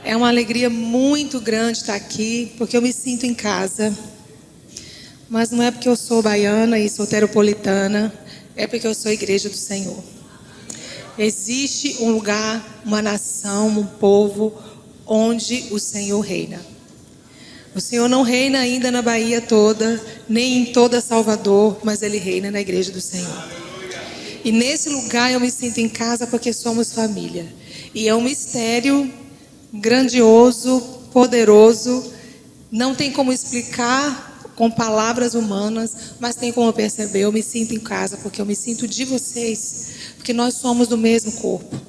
É uma alegria muito grande estar aqui, porque eu me sinto em casa. Mas não é porque eu sou baiana e soteropolitana, é porque eu sou igreja do Senhor. Existe um lugar, uma nação, um povo onde o Senhor reina. O Senhor não reina ainda na Bahia toda, nem em toda Salvador, mas Ele reina na igreja do Senhor. E nesse lugar eu me sinto em casa porque somos família. E é um mistério grandioso, poderoso. Não tem como explicar com palavras humanas, mas tem como perceber. Eu me sinto em casa porque eu me sinto de vocês, porque nós somos do mesmo corpo,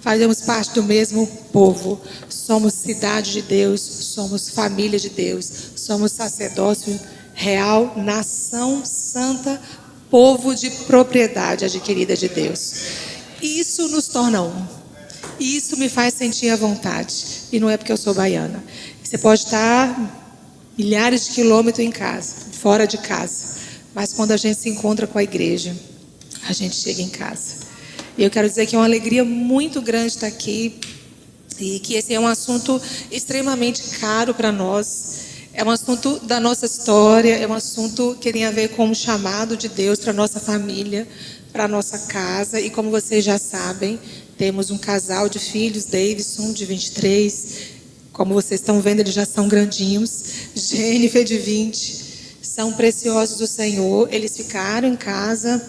fazemos parte do mesmo povo, somos cidade de Deus, somos família de Deus, somos sacerdócio real, nação santa, povo de propriedade adquirida de Deus. Isso nos torna um. E isso me faz sentir à vontade. E não é porque eu sou baiana. Você pode estar milhares de quilômetros em casa, fora de casa, mas quando a gente se encontra com a igreja, a gente chega em casa. E eu quero dizer que é uma alegria muito grande estar aqui, e que esse é um assunto extremamente caro para nós. É um assunto da nossa história, é um assunto que tem a ver com o chamado de Deus para a nossa família, para a nossa casa. E como vocês já sabem, temos um casal de filhos, Davidson, de 23. Como vocês estão vendo, eles já são grandinhos. Jennifer, de 20. São preciosos do Senhor. Eles ficaram em casa,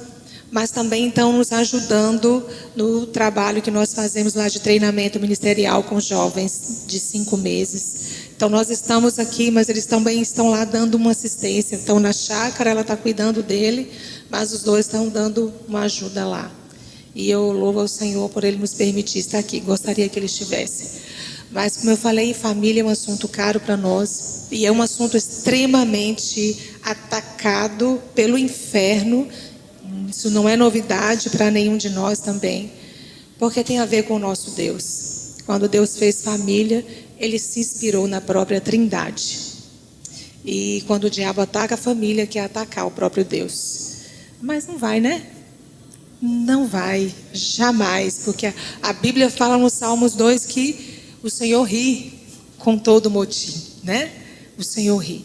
mas também estão nos ajudando no trabalho que nós fazemos lá de treinamento ministerial com jovens de 5 meses. Então nós estamos aqui, mas eles também estão lá dando uma assistência. Então na chácara ela está cuidando dele, mas os dois estão dando uma ajuda lá. E eu louvo ao Senhor por Ele nos permitir estar aqui. Gostaria que Ele estivesse. Mas como eu falei, família é um assunto caro para nós. E é um assunto extremamente atacado pelo inferno. Isso não é novidade para nenhum de nós também. Porque tem a ver com o nosso Deus. Quando Deus fez família, Ele se inspirou na própria Trindade. E quando o diabo ataca a família, quer atacar o próprio Deus. Mas não vai, né? Não vai, jamais, porque a Bíblia fala no Salmos 2 que o Senhor ri com todo motim, né? O Senhor ri.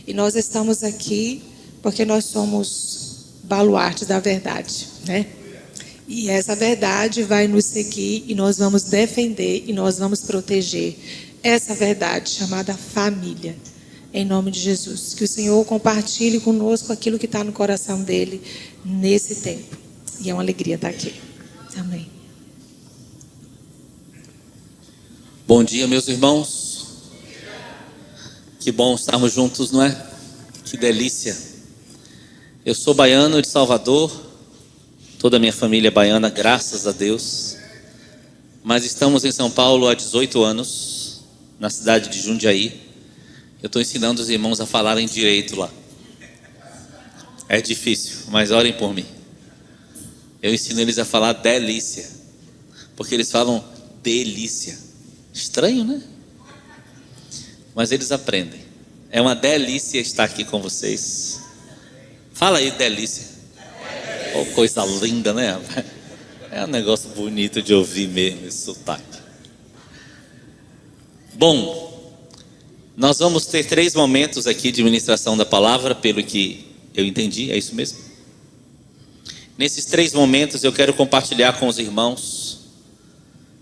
E nós estamos aqui porque nós somos baluarte da verdade, né? E essa verdade vai nos seguir e nós vamos defender e nós vamos proteger essa verdade chamada família, em nome de Jesus. Que o Senhor compartilhe conosco aquilo que está no coração dele nesse tempo. E é uma alegria estar aqui. Amém. Bom dia, meus irmãos. Que bom estarmos juntos, não é? Que delícia. Eu sou baiano de Salvador. Toda a minha família é baiana, graças a Deus. Mas estamos em São Paulo há 18 anos, na cidade de Jundiaí. Eu estou ensinando os irmãos a falarem direito lá. É difícil, mas orem por mim. Eu ensino eles a falar delícia, porque eles falam delícia. Estranho, né? Mas eles aprendem. É uma delícia estar aqui com vocês. Fala aí, delícia. Oh, coisa linda, né? É um negócio bonito de ouvir mesmo esse sotaque. Bom, nós vamos ter 3 momentos aqui de ministração da palavra, pelo que eu entendi, é isso mesmo? Nesses 3 momentos eu quero compartilhar com os irmãos.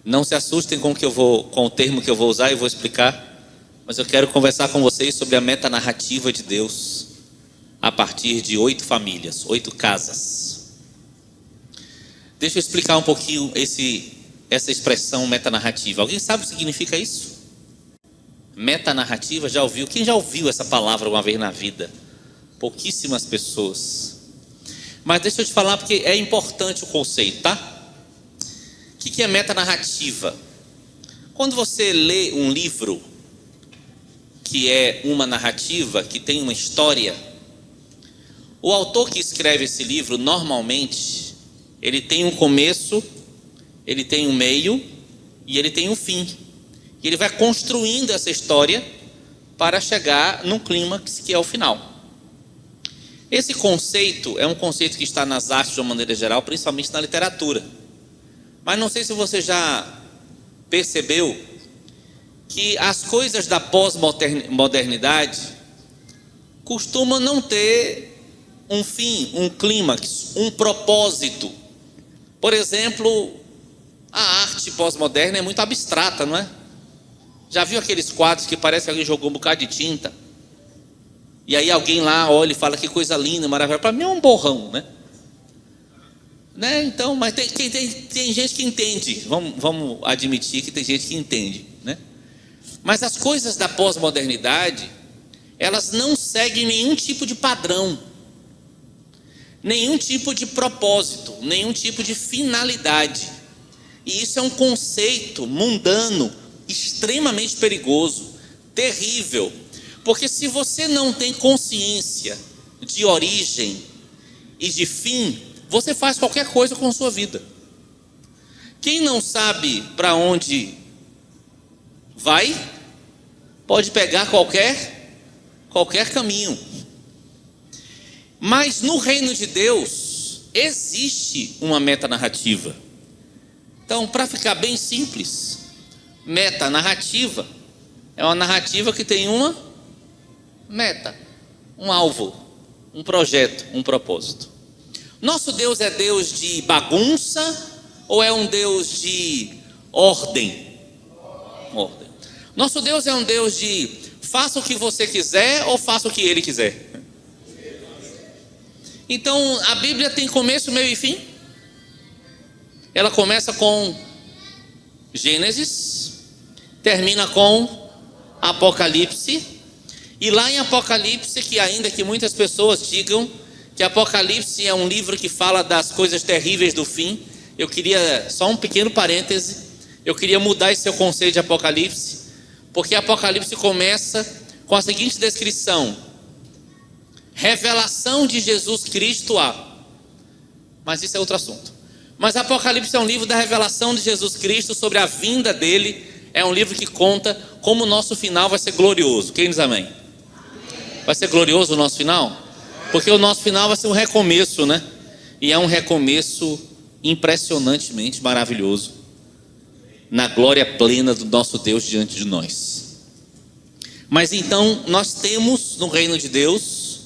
Não se assustem com o termo que eu vou usar e vou explicar, mas eu quero conversar com vocês sobre a metanarrativa de Deus a partir de 8 famílias, 8 casas. Deixa eu explicar um pouquinho essa expressão metanarrativa. Alguém sabe o que significa isso? Metanarrativa, já ouviu? Quem já ouviu essa palavra uma vez na vida? Pouquíssimas pessoas. Mas deixa eu te falar porque é importante o conceito, tá? O que é metanarrativa? Quando você lê um livro que é uma narrativa, que tem uma história, o autor que escreve esse livro, normalmente, ele tem um começo, ele tem um meio e ele tem um fim. E ele vai construindo essa história para chegar num clímax que é o final. Esse conceito é um conceito que está nas artes de uma maneira geral, principalmente na literatura. Mas não sei se você já percebeu que as coisas da pós-modernidade costumam não ter um fim, um clímax, um propósito. Por exemplo, a arte pós-moderna é muito abstrata, não é? Já viu aqueles quadros que parece que alguém jogou um bocado de tinta? E aí alguém lá olha e fala que coisa linda, maravilhosa. Para mim é um borrão, né? Então, mas tem gente que entende. Vamos admitir que tem gente que entende, né? Mas as coisas da pós-modernidade, elas não seguem nenhum tipo de padrão, nenhum tipo de propósito, nenhum tipo de finalidade. E isso é um conceito mundano, extremamente perigoso, terrível. Porque se você não tem consciência de origem e de fim, você faz qualquer coisa com a sua vida. Quem não sabe para onde vai, pode pegar qualquer caminho. Mas no reino de Deus existe uma metanarrativa. Então, para ficar bem simples, metanarrativa é uma narrativa que tem uma meta, um alvo, um projeto, um propósito. Nosso Deus é Deus de bagunça ou é um Deus de ordem? Ordem. Nosso Deus é um Deus de faça o que você quiser ou faça o que Ele quiser. Então a Bíblia tem começo, meio e fim. Ela começa com Gênesis, termina com Apocalipse. E lá em Apocalipse, que ainda que muitas pessoas digam que Apocalipse é um livro que fala das coisas terríveis do fim, eu queria, só um pequeno parêntese, eu queria mudar esse seu conceito de Apocalipse, porque Apocalipse começa com a seguinte descrição: revelação de Jesus Cristo mas isso é outro assunto. Mas Apocalipse é um livro da revelação de Jesus Cristo sobre a vinda dele, é um livro que conta como o nosso final vai ser glorioso. Quem diz amém? Vai ser glorioso o nosso final? Porque o nosso final vai ser um recomeço, né? E é um recomeço impressionantemente maravilhoso, na glória plena do nosso Deus diante de nós. Mas então nós temos no reino de Deus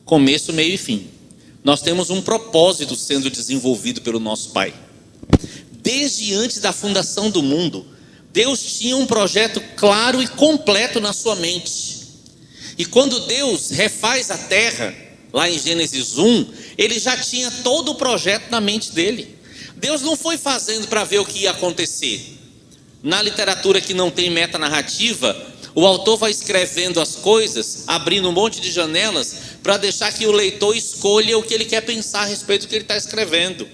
começo, meio e fim. Nós temos um propósito sendo desenvolvido pelo nosso Pai. Desde antes da fundação do mundo, Deus tinha um projeto claro e completo na sua mente. E quando Deus refaz a terra, lá em Gênesis 1, ele já tinha todo o projeto na mente dele. Deus não foi fazendo para ver o que ia acontecer. Na literatura que não tem metanarrativa, o autor vai escrevendo as coisas, abrindo um monte de janelas, para deixar que o leitor escolha o que ele quer pensar a respeito do que ele está escrevendo.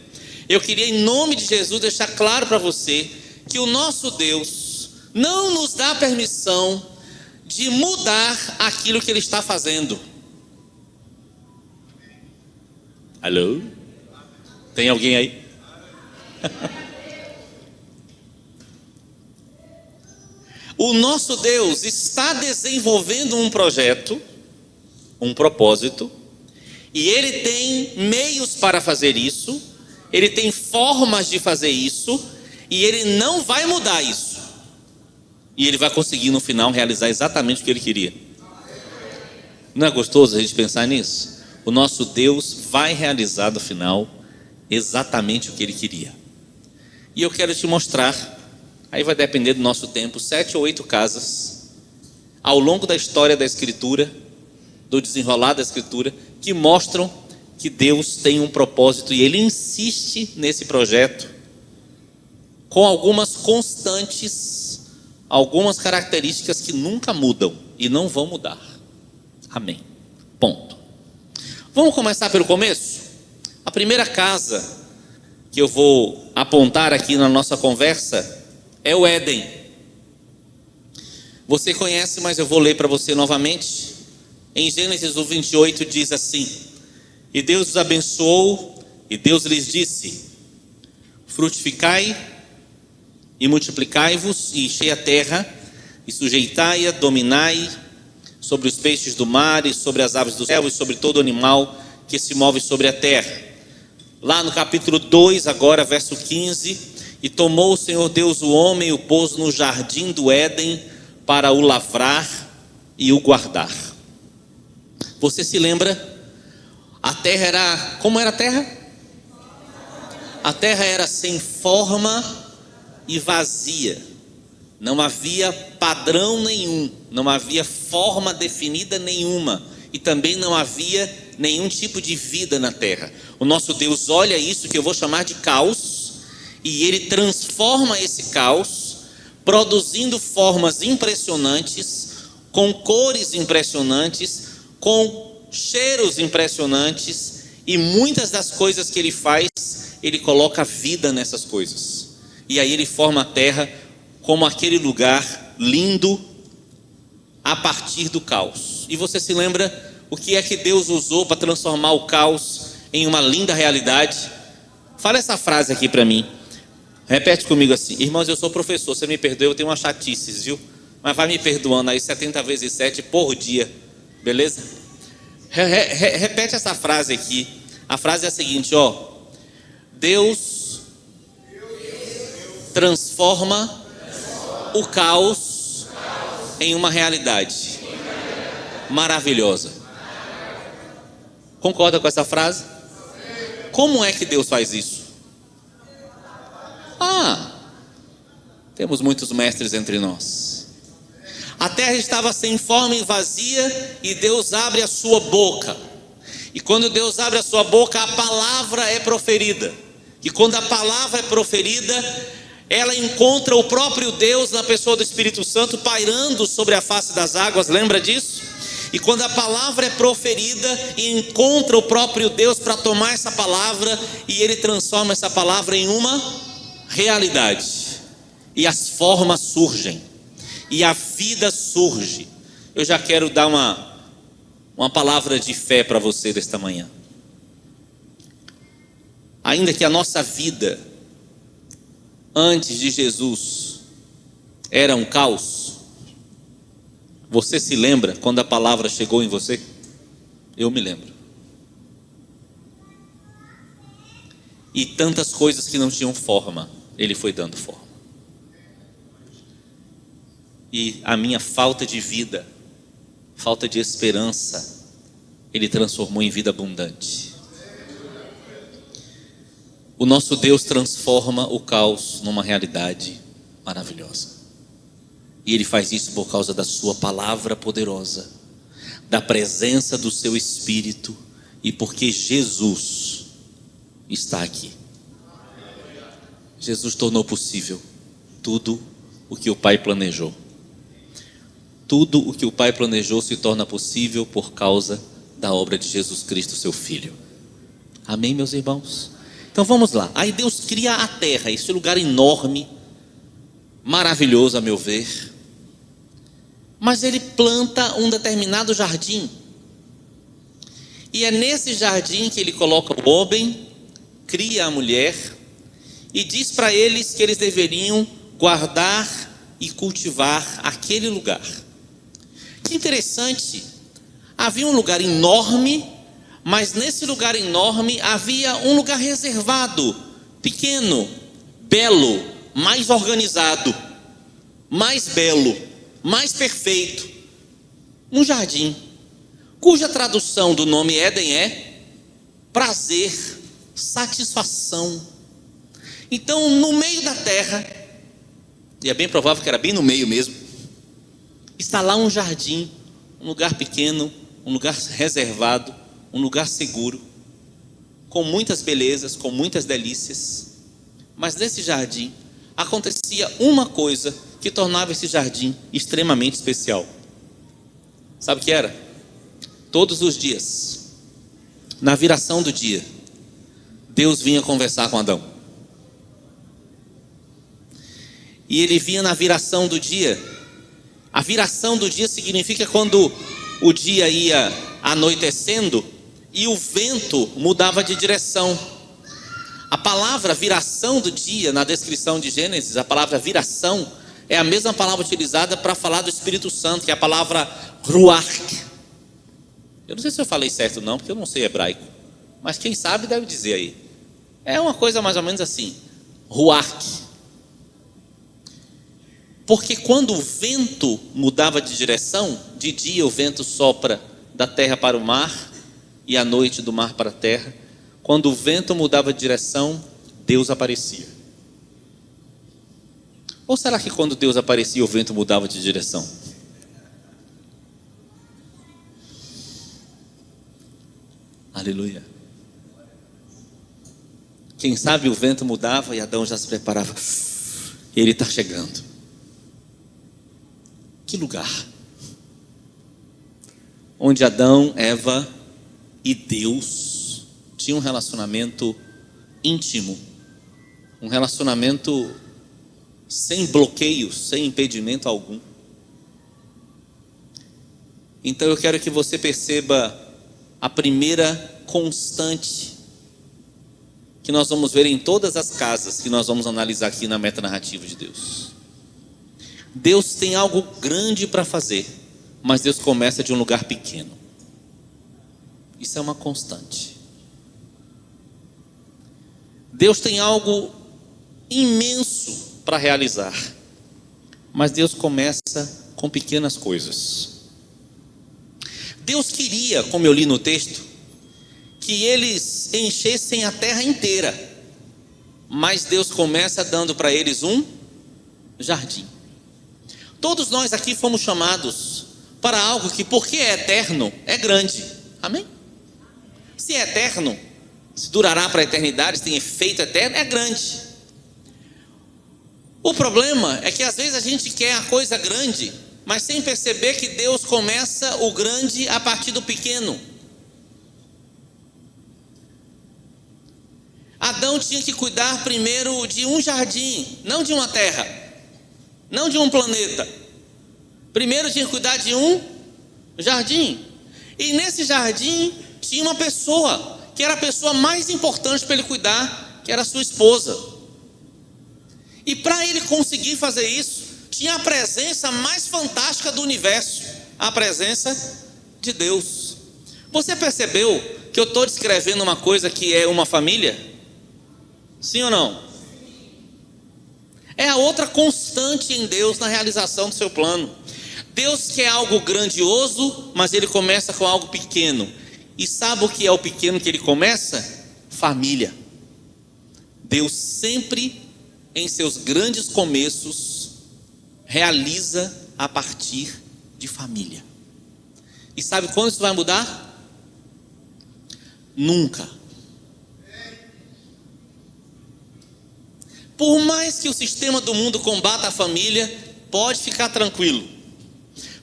Eu queria, em nome de Jesus, deixar claro para você que o nosso Deus não nos dá permissão de mudar aquilo que Ele está fazendo. Alô? Tem alguém aí? O nosso Deus está desenvolvendo um projeto, um propósito, e Ele tem meios para fazer isso, Ele tem formas de fazer isso, e Ele não vai mudar isso. E Ele vai conseguir no final realizar exatamente o que Ele queria. Não é gostoso a gente pensar nisso? O nosso Deus vai realizar no final exatamente o que Ele queria. E eu quero te mostrar, aí vai depender do nosso tempo, 7 ou 8 casas ao longo da história da Escritura, do desenrolar da Escritura, que mostram que Deus tem um propósito e Ele insiste nesse projeto com algumas constantes, algumas características que nunca mudam e não vão mudar. Amém. Ponto. Vamos começar pelo começo? A primeira casa que eu vou apontar aqui na nossa conversa é o Éden. Você conhece, mas eu vou ler para você novamente. Em Gênesis 28 diz assim: e Deus os abençoou, e Deus lhes disse: frutificai e multiplicai-vos, e enchei a terra, e sujeitai-a, dominai sobre os peixes do mar, e sobre as aves do céu, e sobre todo animal que se move sobre a terra. Lá no capítulo 2, agora verso 15: E tomou o Senhor Deus o homem e o pôs no jardim do Éden para o lavrar e o guardar. Você se lembra? A terra era... Como era a terra? A terra era sem forma e vazia. Não havia padrão nenhum, não havia forma definida nenhuma, e também não havia nenhum tipo de vida na terra. O nosso Deus olha isso que eu vou chamar de caos, e Ele transforma esse caos, produzindo formas impressionantes, com cores impressionantes, com cheiros impressionantes, e muitas das coisas que Ele faz, Ele coloca vida nessas coisas. E aí Ele forma a terra como aquele lugar lindo a partir do caos. E você se lembra o que é que Deus usou para transformar o caos em uma linda realidade? Fala essa frase aqui para mim. Repete comigo assim: irmãos, eu sou professor, você me perdoa, eu tenho umas chatices, viu? Mas vai me perdoando aí 70 vezes 7 por dia, beleza? Repete essa frase aqui. A frase é a seguinte, ó: Deus transforma o caos em uma realidade maravilhosa. Concorda com essa frase? Como é que Deus faz isso? Temos muitos mestres entre nós. A terra estava sem forma e vazia, e Deus abre a sua boca. E quando Deus abre a sua boca, a palavra é proferida. E quando a palavra é proferida, ela encontra o próprio Deus na pessoa do Espírito Santo pairando sobre a face das águas, lembra disso? E quando a palavra é proferida, e encontra o próprio Deus para tomar essa palavra, e Ele transforma essa palavra em uma realidade, e as formas surgem, e a vida surge. Eu já quero dar uma palavra de fé para você desta manhã. Ainda que a nossa vida antes de Jesus era um caos, você se lembra quando a palavra chegou em você? Eu me lembro. E tantas coisas que não tinham forma, Ele foi dando forma. E a minha falta de vida, falta de esperança, Ele transformou em vida abundante. O nosso Deus transforma o caos numa realidade maravilhosa. E Ele faz isso por causa da sua palavra poderosa, da presença do seu Espírito, e porque Jesus está aqui. Jesus tornou possível tudo o que o Pai planejou. Tudo o que o Pai planejou se torna possível por causa da obra de Jesus Cristo, seu Filho. Amém, meus irmãos? Então vamos lá. Aí Deus cria a terra, esse lugar enorme, maravilhoso a meu ver. Mas Ele planta um determinado jardim. E é nesse jardim que Ele coloca o homem, cria a mulher, e diz para eles que eles deveriam guardar e cultivar aquele lugar. Que interessante, havia um lugar enorme, mas nesse lugar enorme havia um lugar reservado, pequeno, belo, mais organizado, mais belo, mais perfeito. Um jardim, cuja tradução do nome Éden é prazer, satisfação. Então, no meio da terra, e é bem provável que era bem no meio mesmo, está lá um jardim, um lugar pequeno, um lugar reservado, um lugar seguro, com muitas belezas, com muitas delícias. Mas nesse jardim acontecia uma coisa que tornava esse jardim extremamente especial. Sabe o que era? Todos os dias, na viração do dia, Deus vinha conversar com Adão. E Ele vinha na viração do dia. A viração do dia significa quando o dia ia anoitecendo e o vento mudava de direção. A palavra viração do dia, na descrição de Gênesis, a palavra viração é a mesma palavra utilizada para falar do Espírito Santo, que é a palavra ruach. Eu não sei se eu falei certo não, porque eu não sei hebraico, mas quem sabe deve dizer aí. É uma coisa mais ou menos assim, ruach. Porque quando o vento mudava de direção, de dia o vento sopra da terra para o mar e à noite do mar para a terra. Quando o vento mudava de direção, Deus aparecia. Ou será que quando Deus aparecia o vento mudava de direção? Aleluia. Quem sabe o vento mudava e Adão já se preparava. Ele está chegando. Que lugar? Onde Adão, Eva e Deus tinham um relacionamento íntimo. Um relacionamento sem bloqueios, sem impedimento algum. Então eu quero que você perceba a primeira constante que nós vamos ver em todas as casas que nós vamos analisar aqui na metanarrativa de Deus. Deus tem algo grande para fazer, mas Deus começa de um lugar pequeno. Isso é uma constante. Deus tem algo imenso para realizar, mas Deus começa com pequenas coisas. Deus queria, como eu li no texto, que eles enchessem a terra inteira, mas Deus começa dando para eles um jardim. Todos nós aqui fomos chamados para algo que, porque é eterno, é grande. Amém? Se é eterno, se durará para a eternidade, se tem efeito eterno, é grande. O problema é que às vezes a gente quer a coisa grande, mas sem perceber que Deus começa o grande a partir do pequeno. Adão tinha que cuidar primeiro de um jardim, não de uma terra, não de um planeta. Primeiro tinha que cuidar de um jardim. E nesse jardim tinha uma pessoa, que era a pessoa mais importante para ele cuidar, que era a sua esposa. E para ele conseguir fazer isso, tinha a presença mais fantástica do universo, a presença de Deus. Você percebeu que eu estou descrevendo uma coisa que é uma família? Sim ou não? É a outra constante em Deus na realização do seu plano. Deus quer algo grandioso, mas Ele começa com algo pequeno. E sabe o que é o pequeno que Ele começa? Família. Deus sempre, em seus grandes começos, realiza a partir de família. E sabe quando isso vai mudar? Nunca. Por mais que o sistema do mundo combata a família, pode ficar tranquilo.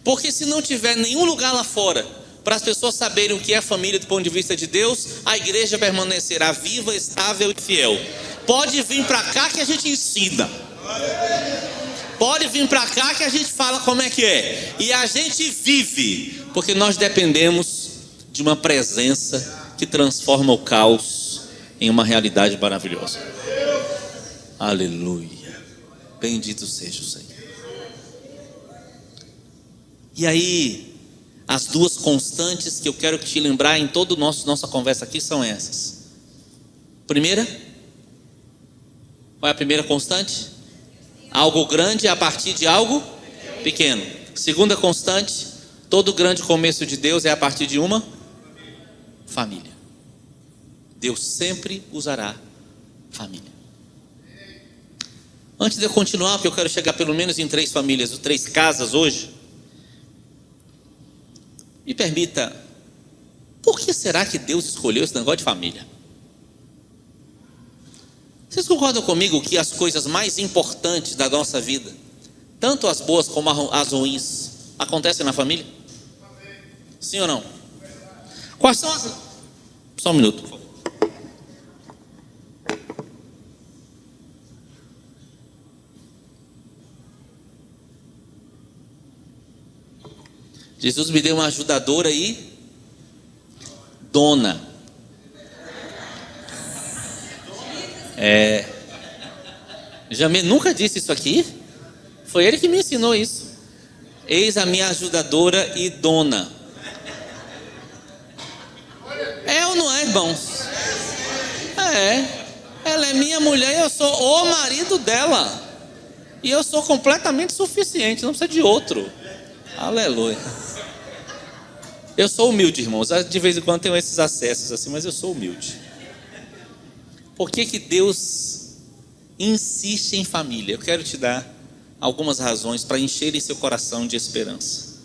Porque se não tiver nenhum lugar lá fora para as pessoas saberem o que é família do ponto de vista de Deus, a igreja permanecerá viva, estável e fiel. Pode vir para cá que a gente ensina. Pode vir para cá que a gente fala como é que é. E a gente vive, porque nós dependemos de uma presença que transforma o caos em uma realidade maravilhosa. Aleluia. Bendito seja o Senhor. E aí, as duas constantes que eu quero te lembrar em toda nossa conversa aqui são essas. Primeira, qual é a primeira constante? Algo grande a partir de algo pequeno. Segunda constante, todo grande começo de Deus é a partir de uma família. Deus sempre usará família. Antes de eu continuar, porque eu quero chegar pelo menos em 3 famílias, 3 casas hoje, me permita, por que será que Deus escolheu esse negócio de família? Vocês concordam comigo que as coisas mais importantes da nossa vida, tanto as boas como as ruins, acontecem na família? Sim ou não? Quais são as... Só um minuto, por favor. Jesus me deu uma ajudadora aí, dona. Jamê nunca disse isso aqui. Foi ele que me ensinou isso. Eis a minha ajudadora e dona. É ou não é, irmãos? É. Ela é minha mulher e eu sou o marido dela. E eu sou completamente suficiente, não precisa de outro. Aleluia. Eu sou humilde, irmãos. De vez em quando tenho esses acessos assim, mas eu sou humilde. Por que Deus insiste em família? Eu quero te dar algumas razões para encherem seu coração de esperança.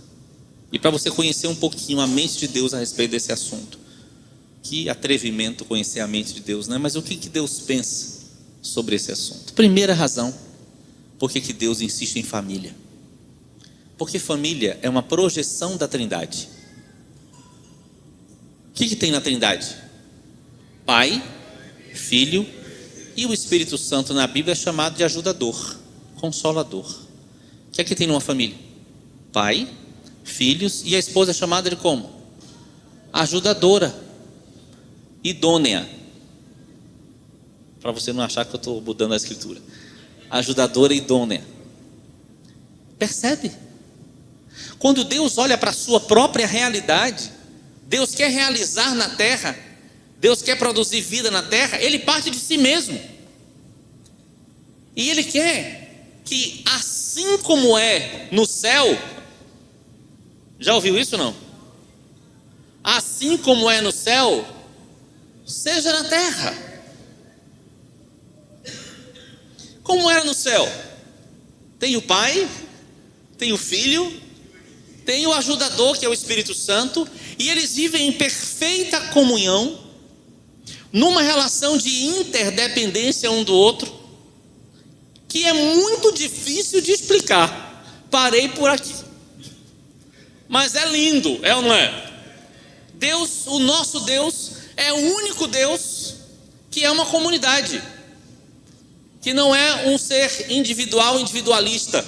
E para você conhecer um pouquinho a mente de Deus a respeito desse assunto. Que atrevimento conhecer a mente de Deus, né? Mas o que Deus pensa sobre esse assunto? Primeira razão, por que Deus insiste em família? Porque família é uma projeção da Trindade. O que tem na Trindade? Pai, Filho e o Espírito Santo na Bíblia é chamado de ajudador, consolador. O que tem numa família? Pai, filhos e a esposa é chamada de como? Ajudadora, idônea. Para você não achar que eu estou mudando a escritura. Ajudadora idônea. Percebe? Quando Deus olha para a sua própria realidade, Deus quer realizar na terra, Deus quer produzir vida na terra, Ele parte de si mesmo. E Ele quer que assim como é no céu, já ouviu isso ou não? Assim como é no céu, seja na terra. Como era no céu? Tem o Pai, tem o Filho, tem o ajudador que é o Espírito Santo, e eles vivem em perfeita comunhão, numa relação de interdependência um do outro, que é muito difícil de explicar. Parei por aqui. Mas é lindo, é ou não é? Deus, o nosso Deus, é o único Deus que é uma comunidade, que não é um ser individual, individualista,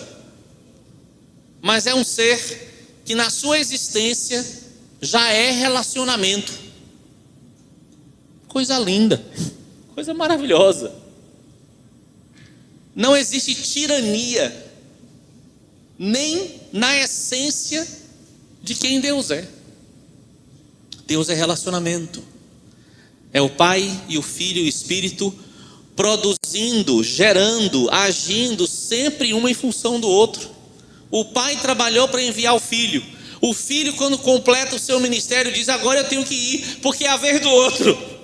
mas é um ser que na sua existência já é relacionamento. Coisa linda, coisa maravilhosa. Não existe tirania, nem na essência de quem Deus é. Deus é relacionamento. É o Pai e o Filho e o Espírito produzindo, gerando, agindo, sempre uma em função do outro. O Pai trabalhou para enviar o Filho. O Filho, quando completa o seu ministério, diz: agora eu tenho que ir, porque é a vez do outro.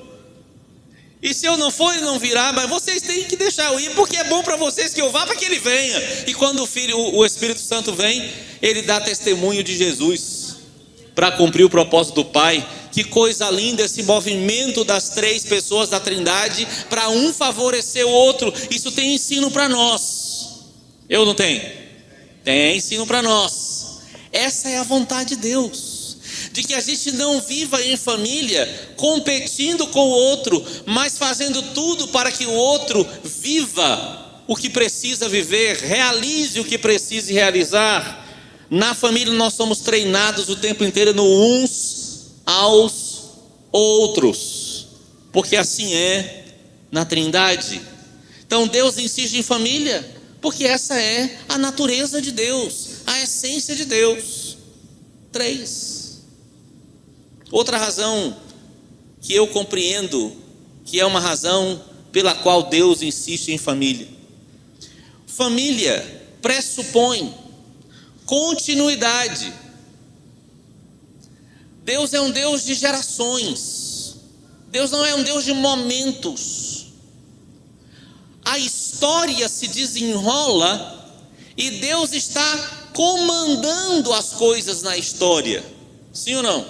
E se eu não for, ele não virá, mas vocês têm que deixar eu ir, porque é bom para vocês que eu vá, para que ele venha. E quando o Filho, o Espírito Santo vem, ele dá testemunho de Jesus, para cumprir o propósito do Pai. Que coisa linda esse movimento das três pessoas da Trindade, para um favorecer o outro. Isso tem ensino para nós. Eu não tenho? Tem ensino para nós. Essa é a vontade de Deus, de que a gente não viva em família competindo com o outro, mas fazendo tudo para que o outro viva o que precisa viver, realize o que precisa realizar. Na família nós somos treinados o tempo inteiro no uns aos outros, porque assim é na Trindade. Então Deus insiste em família, porque essa é a natureza de Deus, a essência de Deus. 3. Outra razão que eu compreendo, que é uma razão pela qual Deus insiste em família. Família pressupõe continuidade. Deus é um Deus de gerações. Deus não é um Deus de momentos. A história se desenrola e Deus está comandando as coisas na história. Sim ou não?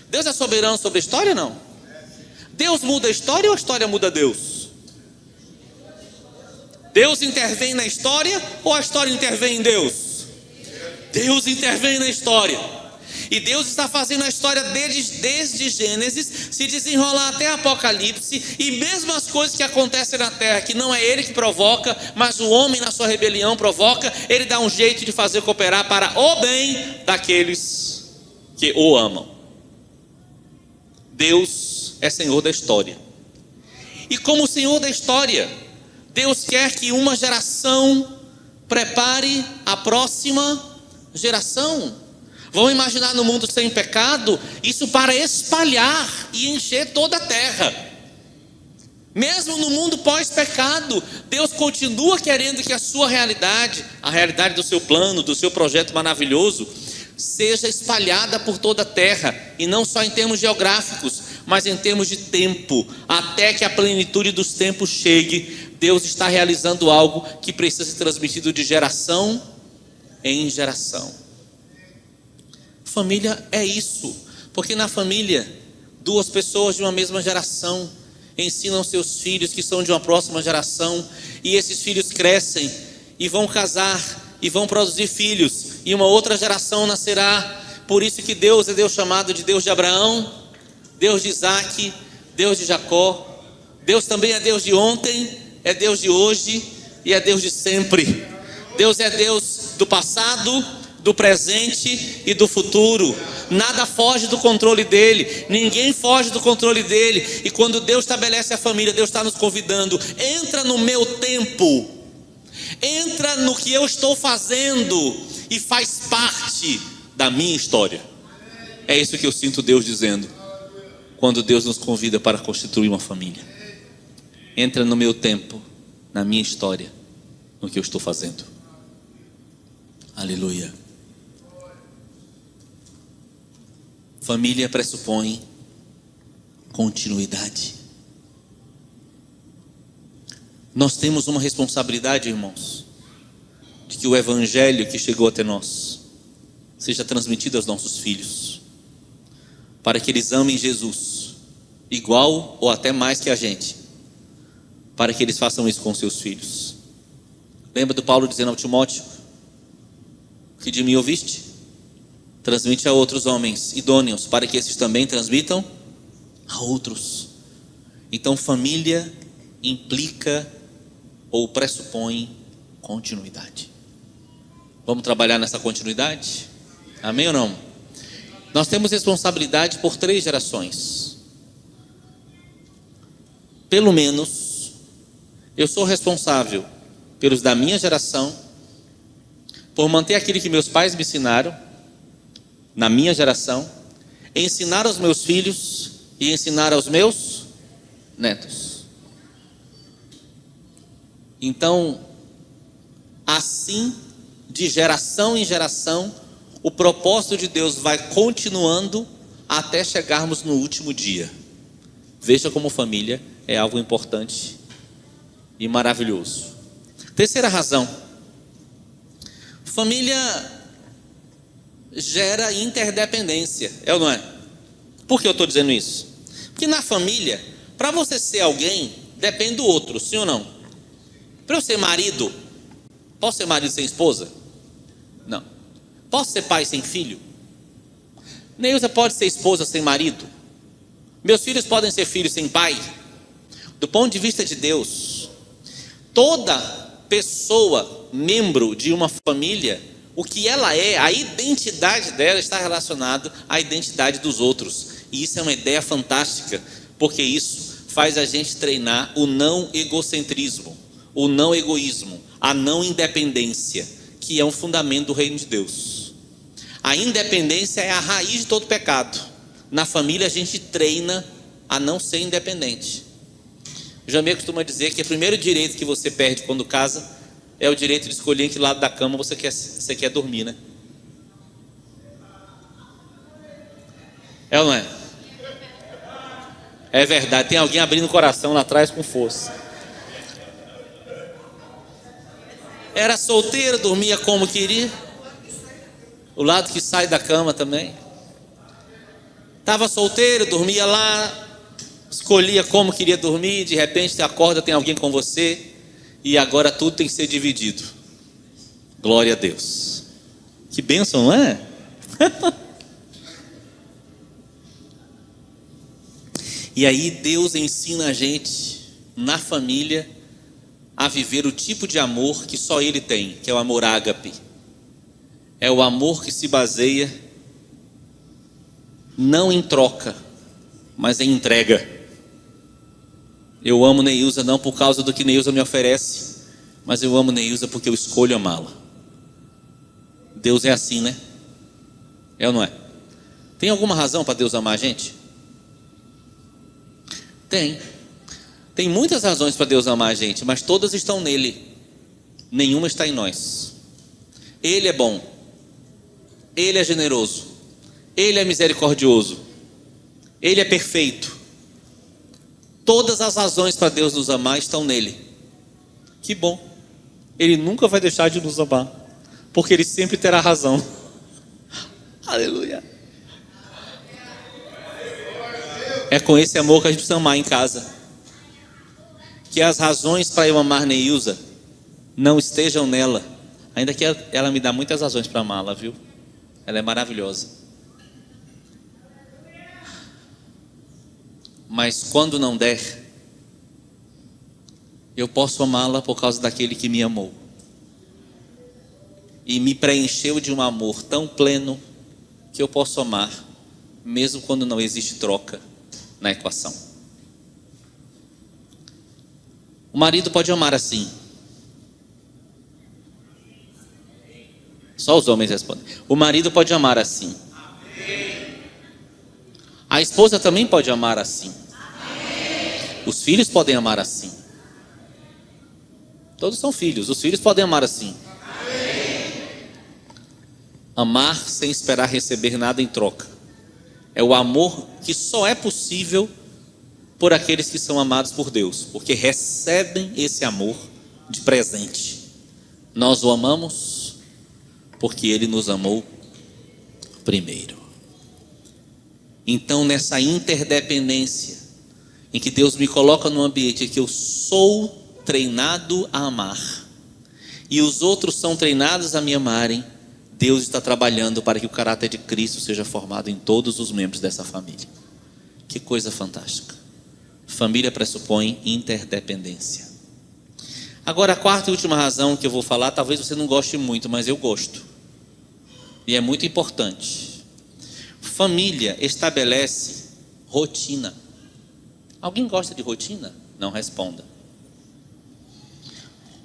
Deus é soberano sobre a história ou não? Deus muda a história ou a história muda Deus? Deus intervém na história ou a história intervém em Deus? Deus intervém na história. E Deus está fazendo a história desde Gênesis se desenrolar até Apocalipse. E mesmo as coisas que acontecem na terra, que não é Ele que provoca, mas o homem na sua rebelião provoca, Ele dá um jeito de fazer cooperar para o bem daqueles que o amam. Deus é Senhor da história. E como Senhor da história, Deus quer que uma geração prepare a próxima geração. Vamos imaginar no mundo sem pecado, isso para espalhar e encher toda a terra. Mesmo no mundo pós-pecado, Deus continua querendo que a sua realidade, a realidade do seu plano, do seu projeto maravilhoso, seja espalhada por toda a terra, e não só em termos geográficos, mas em termos de tempo. Até que a plenitude dos tempos chegue, Deus está realizando algo que precisa ser transmitido de geração em geração. Família é isso, porque na família, duas pessoas de uma mesma geração ensinam seus filhos que são de uma próxima geração, e esses filhos crescem e vão casar e vão produzir filhos, e uma outra geração nascerá. Por isso que Deus é Deus chamado de Deus de Abraão, Deus de Isaac, Deus de Jacó. Deus também é Deus de ontem, é Deus de hoje e é Deus de sempre. Deus é Deus do passado, do presente e do futuro. Nada foge do controle dele, ninguém foge do controle dele. E quando Deus estabelece a família, Deus está nos convidando: entra no meu tempo, entra no que eu estou fazendo e faz parte da minha história. É isso que eu sinto Deus dizendo quando Deus nos convida para constituir uma família. Entra no meu tempo, na minha história, no que eu estou fazendo. Aleluia. Família pressupõe continuidade. Nós temos uma responsabilidade, irmãos, de que o evangelho que chegou até nós seja transmitido aos nossos filhos, para que eles amem Jesus igual ou até mais que a gente, para que eles façam isso com seus filhos. Lembra do Paulo dizendo ao Timóteo: que de mim ouviste, transmite a outros homens idôneos, para que esses também transmitam a outros. Então família implica ou pressupõe continuidade. Vamos trabalhar nessa continuidade? Amém ou não? Nós temos responsabilidade por 3 gerações. Pelo menos eu sou responsável pelos da minha geração, por manter aquilo que meus pais me ensinaram na minha geração, ensinar aos meus filhos e ensinar aos meus netos. Então, assim, de geração em geração, o propósito de Deus vai continuando até chegarmos no último dia. Veja como família é algo importante e maravilhoso. Terceira razão: família gera interdependência, é ou não é? Por que eu estou dizendo isso? Porque na família, para você ser alguém, depende do outro, sim ou não? Para eu ser marido, posso ser marido sem esposa? Não. Posso ser pai sem filho? Neuza pode ser esposa sem marido? Meus filhos podem ser filhos sem pai? Do ponto de vista de Deus, toda pessoa, membro de uma família, o que ela é, a identidade dela está relacionada à identidade dos outros. E isso é uma ideia fantástica, porque isso faz a gente treinar o não egocentrismo, o não egoísmo, a não independência, que é um fundamento do reino de Deus. A independência é a raiz de todo pecado. Na família a gente treina a não ser independente. O Jamil costuma dizer que o primeiro direito que você perde quando casa é o direito de escolher em que lado da cama você quer dormir, né? É ou não é? É verdade, tem alguém abrindo o coração lá atrás com força. Era solteiro, dormia como queria. O lado que sai da cama também. Estava solteiro, dormia lá, escolhia como queria dormir. De repente você acorda, tem alguém com você, e agora tudo tem que ser dividido. Glória a Deus. Que bênção, não é? E aí Deus ensina a gente, na família, a viver o tipo de amor que só Ele tem, que é o amor ágape. É o amor que se baseia não em troca, mas em entrega. Eu amo Neilza não por causa do que Neilza me oferece, mas eu amo Neilza porque eu escolho amá-la. Deus é assim, né? É ou não é? Tem alguma razão para Deus amar a gente? Tem. Tem muitas razões para Deus amar a gente, mas todas estão nele. Nenhuma está em nós. Ele é bom. Ele é generoso. Ele é misericordioso. Ele é perfeito. Todas as razões para Deus nos amar estão nele. Que bom. Ele nunca vai deixar de nos amar, porque Ele sempre terá razão. Aleluia. É com esse amor que a gente precisa amar em casa. Que as razões para eu amar Neilza não estejam nela. Ainda que ela me dá muitas razões para amá-la, viu? Ela é maravilhosa. Mas quando não der, eu posso amá-la por causa daquele que me amou e me preencheu de um amor tão pleno que eu posso amar mesmo quando não existe troca na equação. O marido pode amar assim. Só os homens respondem. O marido pode amar assim. A esposa também pode amar assim. Os filhos podem amar assim. Todos são filhos. Os filhos podem amar assim. Amar sem esperar receber nada em troca. É o amor que só é possível por aqueles que são amados por Deus, porque recebem esse amor de presente. Nós o amamos porque Ele nos amou primeiro. Então, nessa interdependência em que Deus me coloca num ambiente em que eu sou treinado a amar e os outros são treinados a me amarem, Deus está trabalhando para que o caráter de Cristo seja formado em todos os membros dessa família. Que coisa fantástica. Família pressupõe interdependência. Agora, a quarta e última razão que eu vou falar, talvez você não goste muito, mas eu gosto. E é muito importante. Família estabelece rotina. Alguém gosta de rotina? Não responda.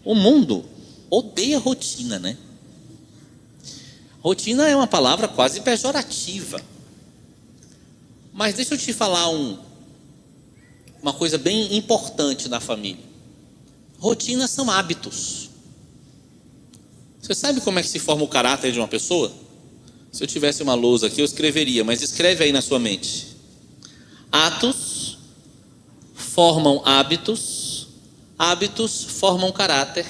O mundo odeia rotina, né? Rotina é uma palavra quase pejorativa. Mas deixa eu te falar uma coisa bem importante na família. Rotinas são hábitos. Você sabe como é que se forma o caráter de uma pessoa? Se eu tivesse uma lousa aqui, eu escreveria, mas escreve aí na sua mente. Atos formam hábitos, hábitos formam caráter,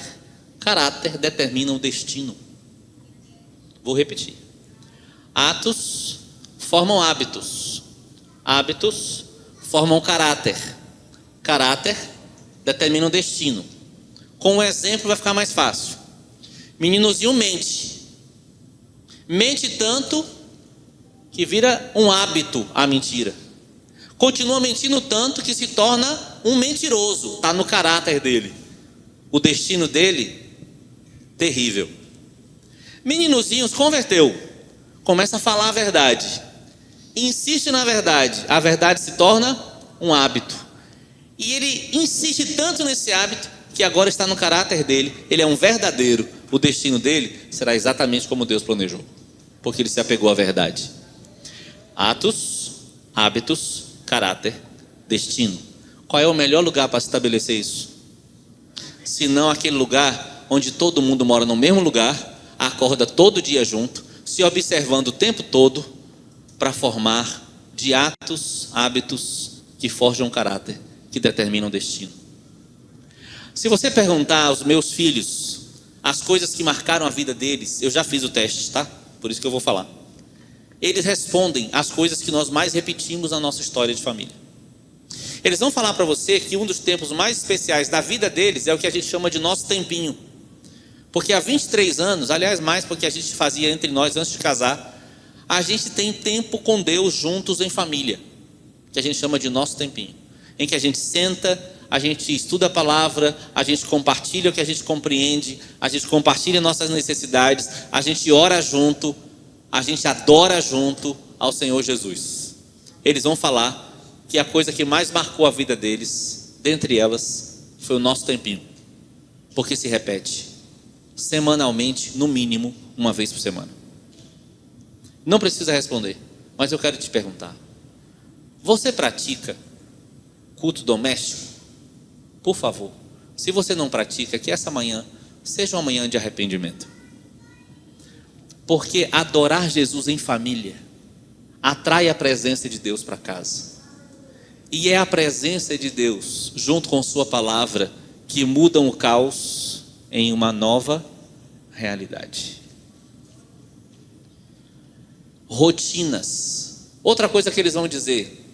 caráter determina o destino. Vou repetir. Atos formam hábitos, hábitos formam caráter, caráter determina o destino. Com um exemplo vai ficar mais fácil. Meninozinho mente. Mente tanto que vira um hábito a mentira. Continua mentindo tanto que se torna um mentiroso. Está no caráter dele. O destino dele, terrível. Meninozinho se converteu. Começa a falar a verdade. Insiste na verdade. A verdade se torna um hábito. E ele insiste tanto nesse hábito que agora está no caráter dele. Ele é um verdadeiro. O destino dele será exatamente como Deus planejou, porque ele se apegou à verdade. Atos, hábitos, caráter, destino. Qual é o melhor lugar para estabelecer isso? Se não aquele lugar onde todo mundo mora no mesmo lugar, acorda todo dia junto, se observando o tempo todo, para formar de atos, hábitos que forjam caráter, que determinam destino. Se você perguntar aos meus filhos as coisas que marcaram a vida deles, eu já fiz o teste, tá? Por isso que eu vou falar. Eles respondem as coisas que nós mais repetimos na nossa história de família. Eles vão falar para você que um dos tempos mais especiais da vida deles é o que a gente chama de nosso tempinho. Porque há 23 anos, aliás mais porque a gente fazia entre nós antes de casar, a gente tem tempo com Deus juntos em família, que a gente chama de nosso tempinho. Em que a gente senta, a gente estuda a palavra, a gente compartilha o que a gente compreende, a gente compartilha nossas necessidades, a gente ora junto, a gente adora junto ao Senhor Jesus. Eles vão falar que a coisa que mais marcou a vida deles, dentre elas, foi o nosso tempinho. Porque se repete semanalmente, no mínimo, uma vez por semana. Não precisa responder, mas eu quero te perguntar. Você pratica culto doméstico? por favor, se você não pratica, que essa manhã seja uma manhã de arrependimento. Porque adorar Jesus em família atrai a presença de Deus para casa. E é a presença de Deus, junto com sua palavra, que mudam o caos em uma nova realidade. Rotinas. Outra coisa que eles vão dizer: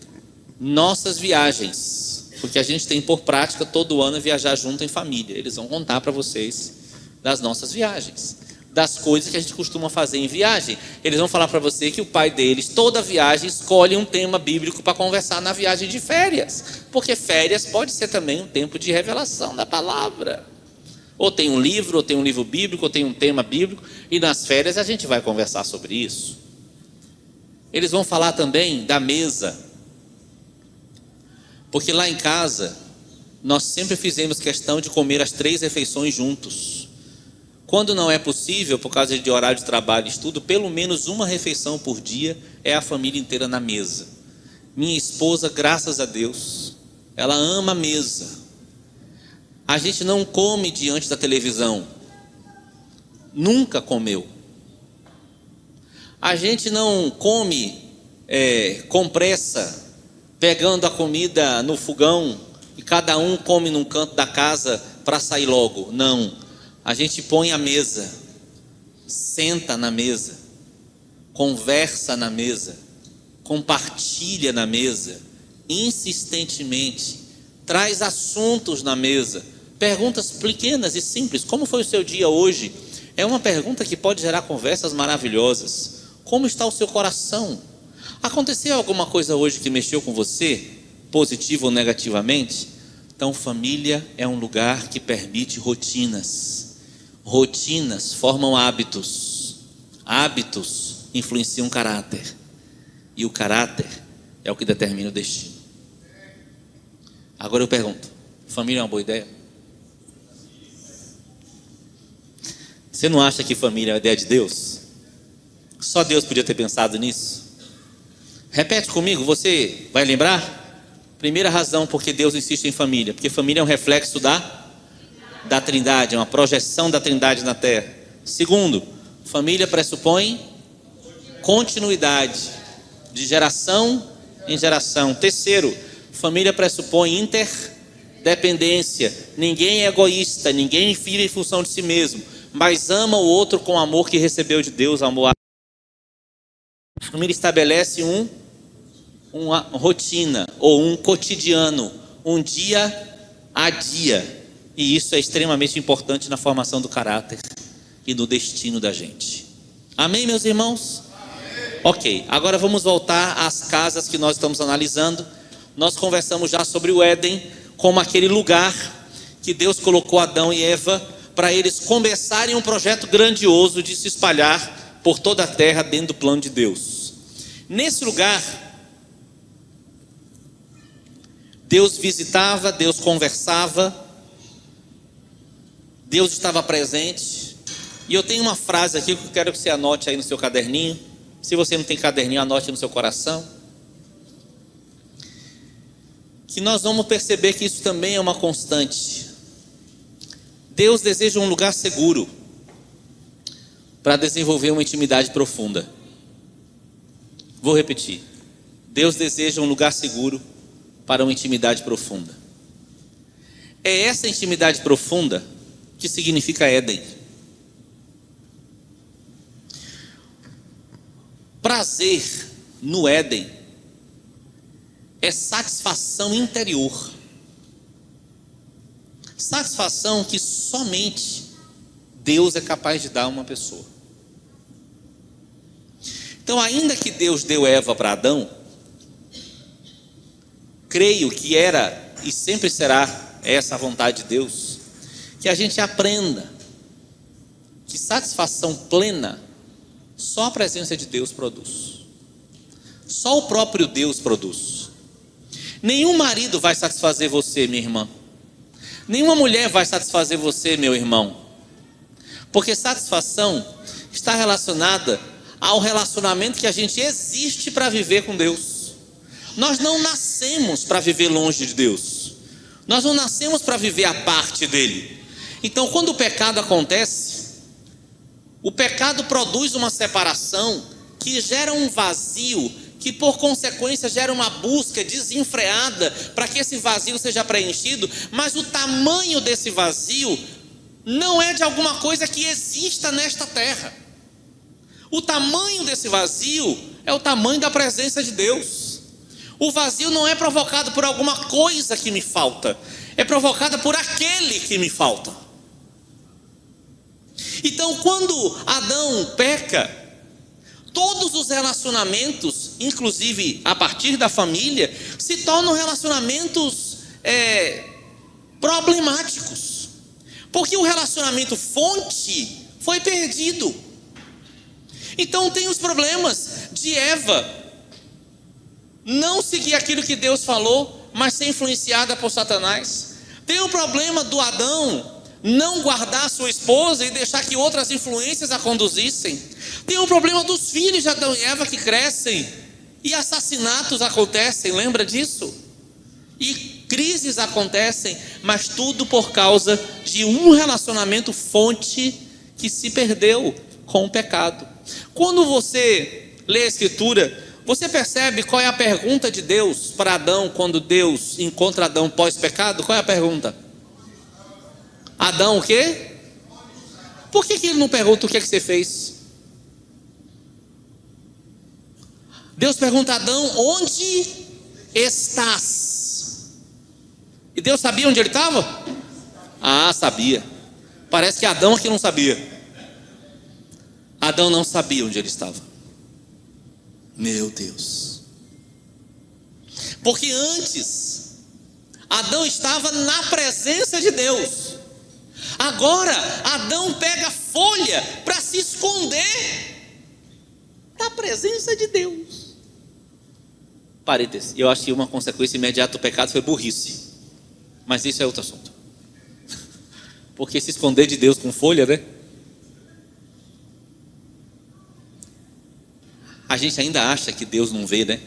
nossas viagens, porque a gente tem por prática todo ano viajar junto em família. Eles vão contar para vocês das nossas viagens, das coisas que a gente costuma fazer em viagem. Eles vão falar para você que o pai deles, toda viagem, escolhe um tema bíblico para conversar na viagem de férias, porque férias pode ser também um tempo de revelação da palavra. Ou tem um livro bíblico, ou tem um tema bíblico, e nas férias a gente vai conversar sobre isso. Eles vão falar também da mesa, porque lá em casa nós sempre fizemos questão de comer as 3 refeições juntos. Quando não é possível, por causa de horário de trabalho e estudo, pelo menos uma refeição por dia é a família inteira na mesa. Minha esposa, graças a Deus, ela ama a mesa. A gente não come diante da televisão. Nunca comeu. A gente não come com pressa, pegando a comida no fogão e cada um come num canto da casa para sair logo. Não. A gente põe a mesa, senta na mesa, conversa na mesa, compartilha na mesa, insistentemente, traz assuntos na mesa, perguntas pequenas e simples. Como foi o seu dia hoje? É uma pergunta que pode gerar conversas maravilhosas. Como está o seu coração? Aconteceu alguma coisa hoje que mexeu com você, positivo ou negativamente? Então, família é um lugar que permite rotinas. Rotinas formam hábitos. Hábitos influenciam o caráter. E o caráter é o que determina o destino. Agora eu pergunto: família é uma boa ideia? Você não acha que família é uma ideia de Deus? Só Deus podia ter pensado nisso? Repete comigo, você vai lembrar? Primeira razão porque Deus insiste em família: porque família é um reflexo da Trindade, é uma projeção da Trindade na terra. Segundo, família pressupõe continuidade, de geração em geração. Terceiro, família pressupõe interdependência. Ninguém é egoísta, ninguém vive em função de si mesmo, mas ama o outro com o amor que recebeu de Deus, amor. A família estabelece uma rotina ou um cotidiano, um dia a dia. E isso é extremamente importante na formação do caráter e do destino da gente. Amém, meus irmãos? Amém. Ok, agora vamos voltar às casas que nós estamos analisando. Nós conversamos já sobre o Éden como aquele lugar que Deus colocou Adão e Eva para eles começarem um projeto grandioso de se espalhar por toda a terra dentro do plano de Deus. Nesse lugar, Deus visitava, Deus conversava, Deus estava presente. E eu tenho uma frase aqui que eu quero que você anote aí no seu caderninho. Se você não tem caderninho, anote no seu coração. Que nós vamos perceber que isso também é uma constante. Deus deseja um lugar seguro para desenvolver uma intimidade profunda. Vou repetir. Deus deseja um lugar seguro para uma intimidade profunda. É essa intimidade profunda que significa Éden. Prazer no Éden é satisfação interior. Satisfação que somente Deus é capaz de dar a uma pessoa. Então, ainda que Deus deu Eva para Adão, creio que era e sempre será essa a vontade de Deus, que a gente aprenda que satisfação plena só a presença de Deus produz. Só o próprio Deus produz. Nenhum marido vai satisfazer você, minha irmã. Nenhuma mulher vai satisfazer você, meu irmão. Porque satisfação está relacionada ao relacionamento que a gente existe para viver com Deus. Nós não nascemos para viver longe de Deus. Nós não nascemos para viver a parte dele. Então, quando o pecado acontece, o pecado produz uma separação que gera um vazio, que por consequência gera uma busca desenfreada para que esse vazio seja preenchido, mas o tamanho desse vazio não é de alguma coisa que exista nesta terra. O tamanho desse vazio é o tamanho da presença de Deus. O vazio não é provocado por alguma coisa que me falta, é provocado por aquele que me falta. Então, quando Adão peca, todos os relacionamentos, inclusive a partir da família, se tornam relacionamentos problemáticos, porque o relacionamento fonte foi perdido. Então tem os problemas de Eva não seguir aquilo que Deus falou, mas ser influenciada por Satanás. Tem o problema do Adão não guardar sua esposa e deixar que outras influências a conduzissem. Tem o problema dos filhos de Adão e Eva que crescem e assassinatos acontecem, lembra disso? E crises acontecem, mas tudo por causa de um relacionamento fonte que se perdeu com o pecado. Quando você lê a Escritura, você percebe qual é a pergunta de Deus para Adão quando Deus encontra Adão pós-pecado? Qual é a pergunta? Adão o quê? Por que ele não pergunta o que é que você fez? Deus pergunta a Adão, onde estás? E Deus sabia onde ele estava? Ah, sabia. Parece que Adão aqui não sabia. Adão não sabia onde ele estava. Meu Deus. Porque antes Adão estava na presença de Deus. Agora Adão pega folha para se esconder da presença de Deus. Parênteses, eu acho que uma consequência imediata do pecado foi burrice, mas isso é outro assunto. Porque se esconder de Deus com folha, né? A gente ainda acha que Deus não vê, né?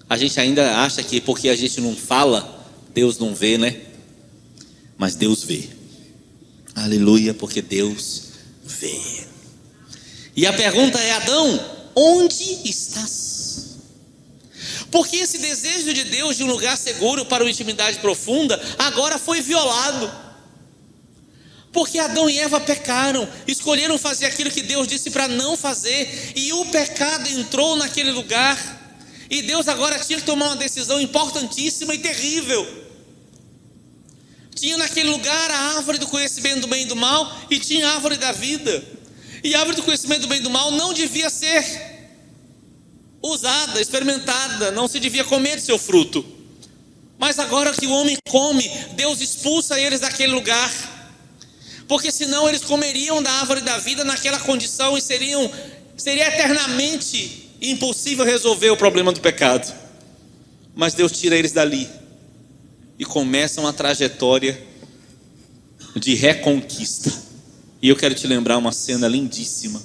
A gente ainda acha que porque a gente não fala, Deus não vê, né? Mas Deus vê. Aleluia, porque Deus vê. E a pergunta é: Adão, onde estás? Porque esse desejo de Deus de um lugar seguro para uma intimidade profunda agora foi violado. Porque Adão e Eva pecaram, escolheram fazer aquilo que Deus disse para não fazer, e o pecado entrou naquele lugar, e Deus agora tinha que tomar uma decisão importantíssima e terrível. Tinha naquele lugar a árvore do conhecimento do bem e do mal, e tinha a árvore da vida, e a árvore do conhecimento do bem e do mal não devia ser usada, experimentada, não se devia comer de seu fruto. Mas agora que o homem come, Deus expulsa eles daquele lugar, porque senão eles comeriam da árvore da vida naquela condição e seria eternamente impossível resolver o problema do pecado. Mas Deus tira eles dali e começa uma trajetória de reconquista. E eu quero te lembrar uma cena lindíssima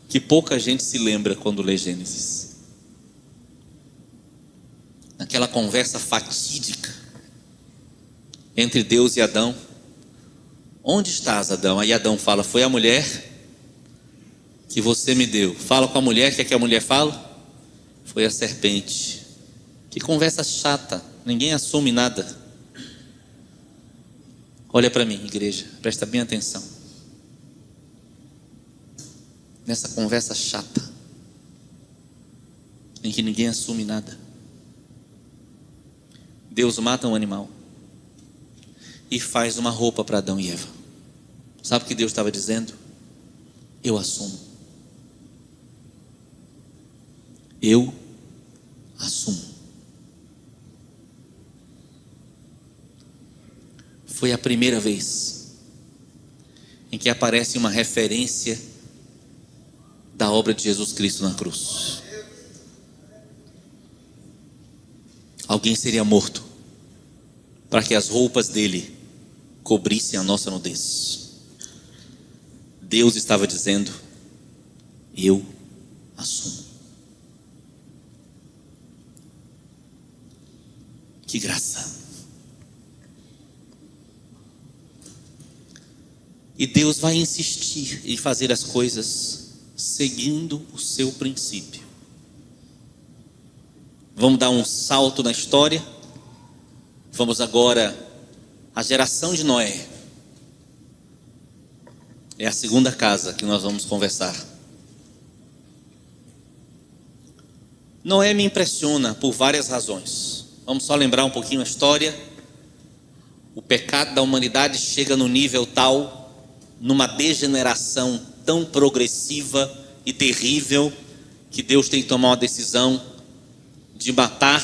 que pouca gente se lembra quando lê Gênesis. Naquela conversa fatídica entre Deus e Adão. Onde estás, Adão? Aí Adão fala: foi a mulher que você me deu. Fala com a mulher, o que é que a mulher fala? Foi a serpente. Que conversa chata, ninguém assume nada. Olha para mim, igreja, presta bem atenção. Nessa conversa chata, em que ninguém assume nada, Deus mata um animal e faz uma roupa para Adão e Eva. Sabe o que Deus estava dizendo? Eu assumo. Eu assumo. Foi a primeira vez em que aparece uma referência da obra de Jesus Cristo na cruz. Alguém seria morto para que as roupas dele cobrissem a nossa nudez. Deus estava dizendo: eu assumo. Que graça! E Deus vai insistir em fazer as coisas seguindo o seu princípio. Vamos dar um salto na história. Vamos agora à geração de Noé. É a segunda casa que nós vamos conversar. Noé me impressiona por várias razões. Vamos só lembrar um pouquinho a história. O pecado da humanidade chega no nível tal, numa degeneração tão progressiva e terrível, que Deus tem que tomar uma decisão de matar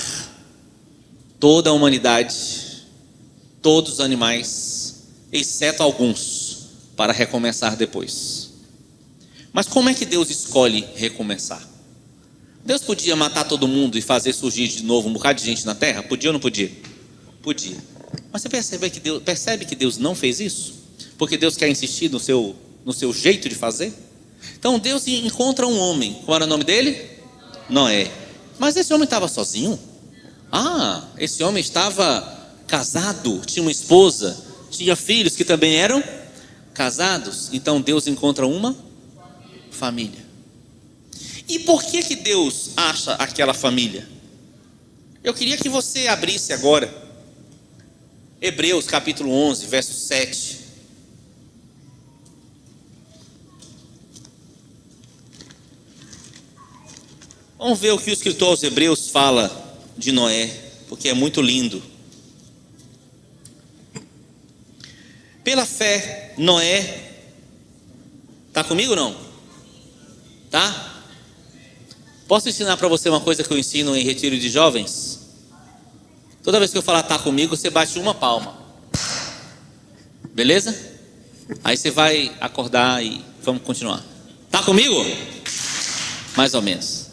toda a humanidade, todos os animais, exceto alguns, para recomeçar depois. Mas como é que Deus escolhe recomeçar? Deus podia matar todo mundo e fazer surgir de novo um bocado de gente na terra? Podia ou não podia? Podia. Mas você percebe que Deus não fez isso? Porque Deus quer insistir no seu jeito de fazer? Então Deus encontra um homem. Qual era o nome dele? Noé. Mas esse homem estava sozinho? Esse homem estava casado, tinha uma esposa, tinha filhos que também eram casados. Então Deus encontra uma família. E por que Deus acha aquela família? Eu queria que você abrisse agora Hebreus capítulo 11, verso 7. Vamos ver o que o escritor aos Hebreus fala de Noé, porque é muito lindo. Pela fé, Noé, está comigo ou não? Tá? Posso ensinar para você uma coisa que eu ensino em retiro de jovens? Toda vez que eu falar tá comigo, você bate uma palma. Beleza? Aí você vai acordar e vamos continuar. Tá comigo? Mais ou menos.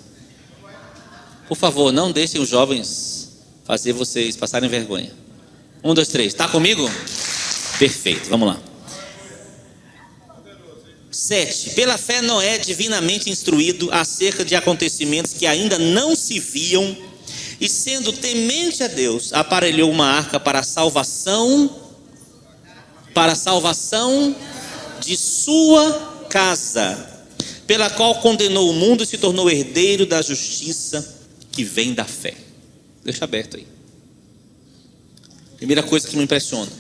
Por favor, não deixem os jovens fazer vocês passarem vergonha. 1, 2, 3. Tá comigo? Perfeito, vamos lá. 7. Pela fé Noé, divinamente instruído acerca de acontecimentos que ainda não se viam, e sendo temente a Deus, aparelhou uma arca para a salvação de sua casa, pela qual condenou o mundo e se tornou herdeiro da justiça que vem da fé. Deixa aberto aí. Primeira coisa que me impressiona: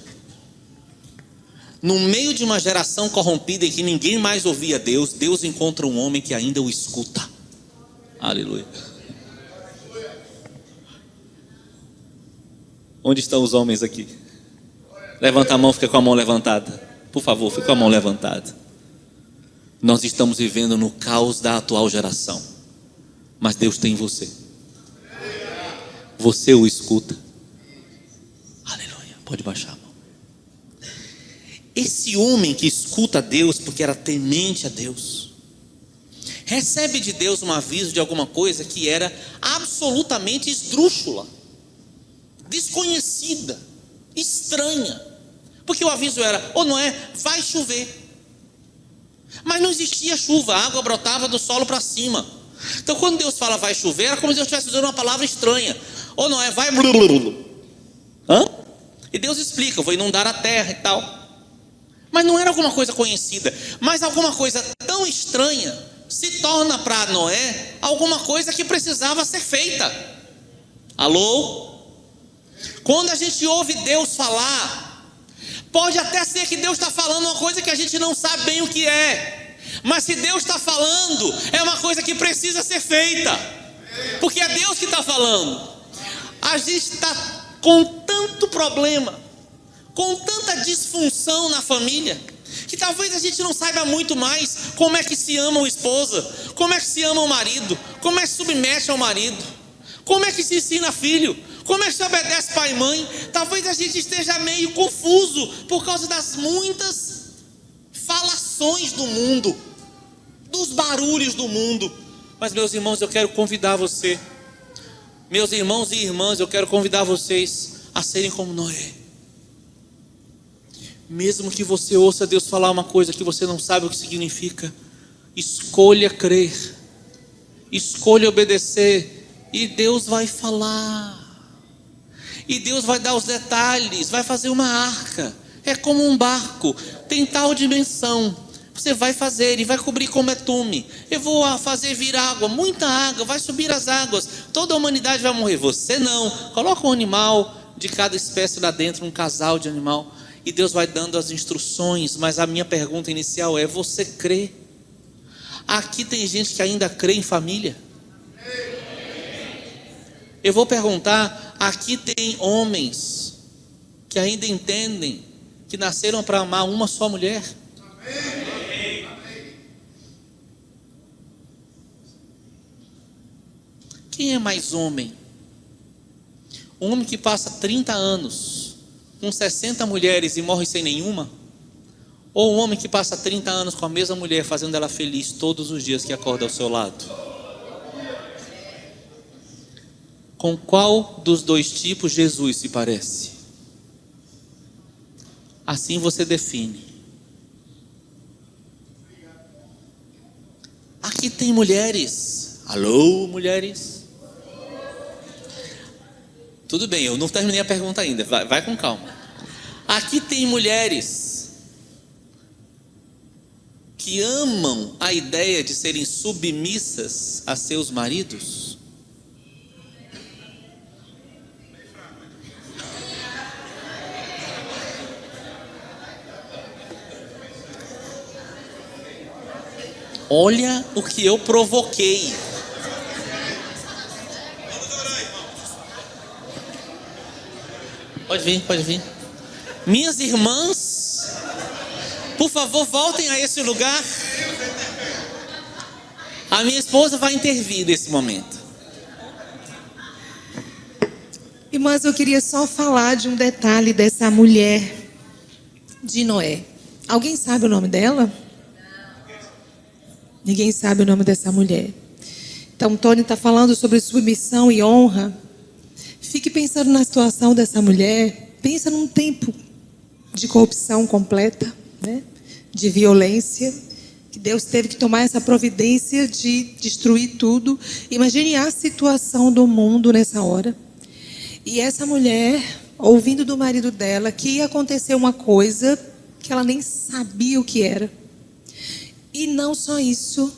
no meio de uma geração corrompida em que ninguém mais ouvia Deus, Deus encontra um homem que ainda o escuta. Aleluia. Onde estão os homens aqui? Levanta a mão, fica com a mão levantada. Por favor, fica com a mão levantada. Nós estamos vivendo no caos da atual geração, mas Deus tem você. Você o escuta. Aleluia. Pode baixar a mão. Esse homem que escuta a Deus porque era temente a Deus, recebe de Deus um aviso de alguma coisa que era absolutamente esdrúxula, desconhecida, estranha. Porque o aviso era: ô Noé, vai chover. Mas não existia chuva, a água brotava do solo para cima. Então quando Deus fala vai chover, era como se Deus estivesse usando uma palavra estranha. Ô Noé, vai. E Deus explica: eu vou inundar a terra e tal. Mas não era alguma coisa conhecida. Mas alguma coisa tão estranha se torna para Noé alguma coisa que precisava ser feita. Alô? Quando a gente ouve Deus falar, pode até ser que Deus está falando uma coisa que a gente não sabe bem o que é. Mas se Deus está falando, é uma coisa que precisa ser feita. Porque é Deus que está falando. A gente está com tanto problema, com tanta disfunção na família, que talvez a gente não saiba muito mais como é que se ama a esposa, como é que se ama o marido, como é que se submete ao marido, como é que se ensina filho, como é que se obedece pai e mãe. Talvez a gente esteja meio confuso por causa das muitas falações do mundo, dos barulhos do mundo. Mas meus irmãos, eu quero convidar você, meus irmãos e irmãs, eu quero convidar vocês a serem como Noé. Mesmo que você ouça Deus falar uma coisa que você não sabe o que significa, escolha crer, escolha obedecer, e Deus vai falar, e Deus vai dar os detalhes, vai fazer uma arca É como um barco, tem tal dimensão. Você vai fazer e vai cobrir com betume. Eu vou fazer vir água, muita água, vai subir as águas. Toda a humanidade vai morrer. Você não. Coloca um animal de cada espécie lá dentro, um casal de animal. E Deus vai dando as instruções. Mas a minha pergunta inicial é: você crê? Aqui tem gente que ainda crê em família. Eu vou perguntar: aqui tem homens que ainda entendem que nasceram para amar uma só mulher? Quem é mais homem? Um homem que passa 30 anos com 60 mulheres e morre sem nenhuma? Ou um homem que passa 30 anos com a mesma mulher, fazendo ela feliz todos os dias que acorda ao seu lado? Com qual dos dois tipos Jesus se parece? Assim você define. Aqui tem mulheres. Alô, mulheres? Tudo bem, eu não terminei a pergunta ainda. Vai com calma. Aqui tem mulheres que amam a ideia de serem submissas a seus maridos. Olha o que eu provoquei. Pode vir. Minhas irmãs, por favor, voltem a esse lugar. A minha esposa vai intervir nesse momento. Irmãs, eu queria só falar de um detalhe dessa mulher de Noé. Alguém sabe o nome dela? Ninguém sabe o nome dessa mulher. Então, Tony está falando sobre submissão e honra. Fique pensando na situação dessa mulher. Pensa num tempo de corrupção completa, né? De violência, que Deus teve que tomar essa providência de destruir tudo. Imagine a situação do mundo nessa hora. E essa mulher, ouvindo do marido dela que ia acontecer uma coisa que ela nem sabia o que era. E não só isso,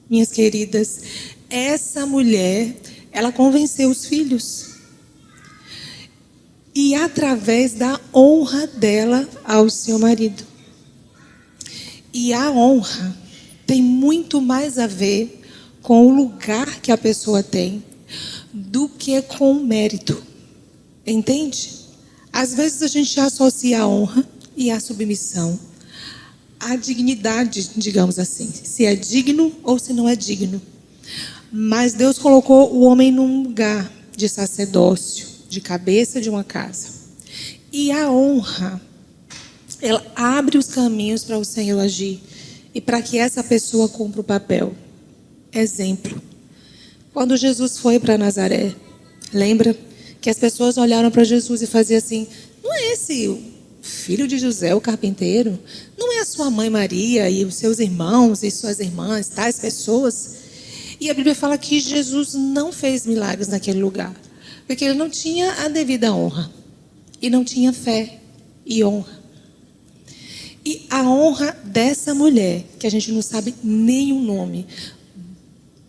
minhas queridas, essa mulher, ela convenceu os filhos. E através da honra dela ao seu marido. E a honra tem muito mais a ver com o lugar que a pessoa tem do que com o mérito. Entende? Às vezes a gente associa a honra e a submissão à dignidade, digamos assim, se é digno ou se não é digno. Mas Deus colocou o homem num lugar de sacerdócio, de cabeça de uma casa. E a honra, ela abre os caminhos para o Senhor agir e para que essa pessoa cumpra o papel. Exemplo. Quando Jesus foi para Nazaré, lembra que as pessoas olharam para Jesus e faziam assim: não é esse o filho de José, o carpinteiro? Não é a sua mãe Maria e os seus irmãos e suas irmãs, tais pessoas? E a Bíblia fala que Jesus não fez milagres naquele lugar, porque ele não tinha a devida honra e não tinha fé e honra. E a honra dessa mulher, que a gente não sabe nem o nome,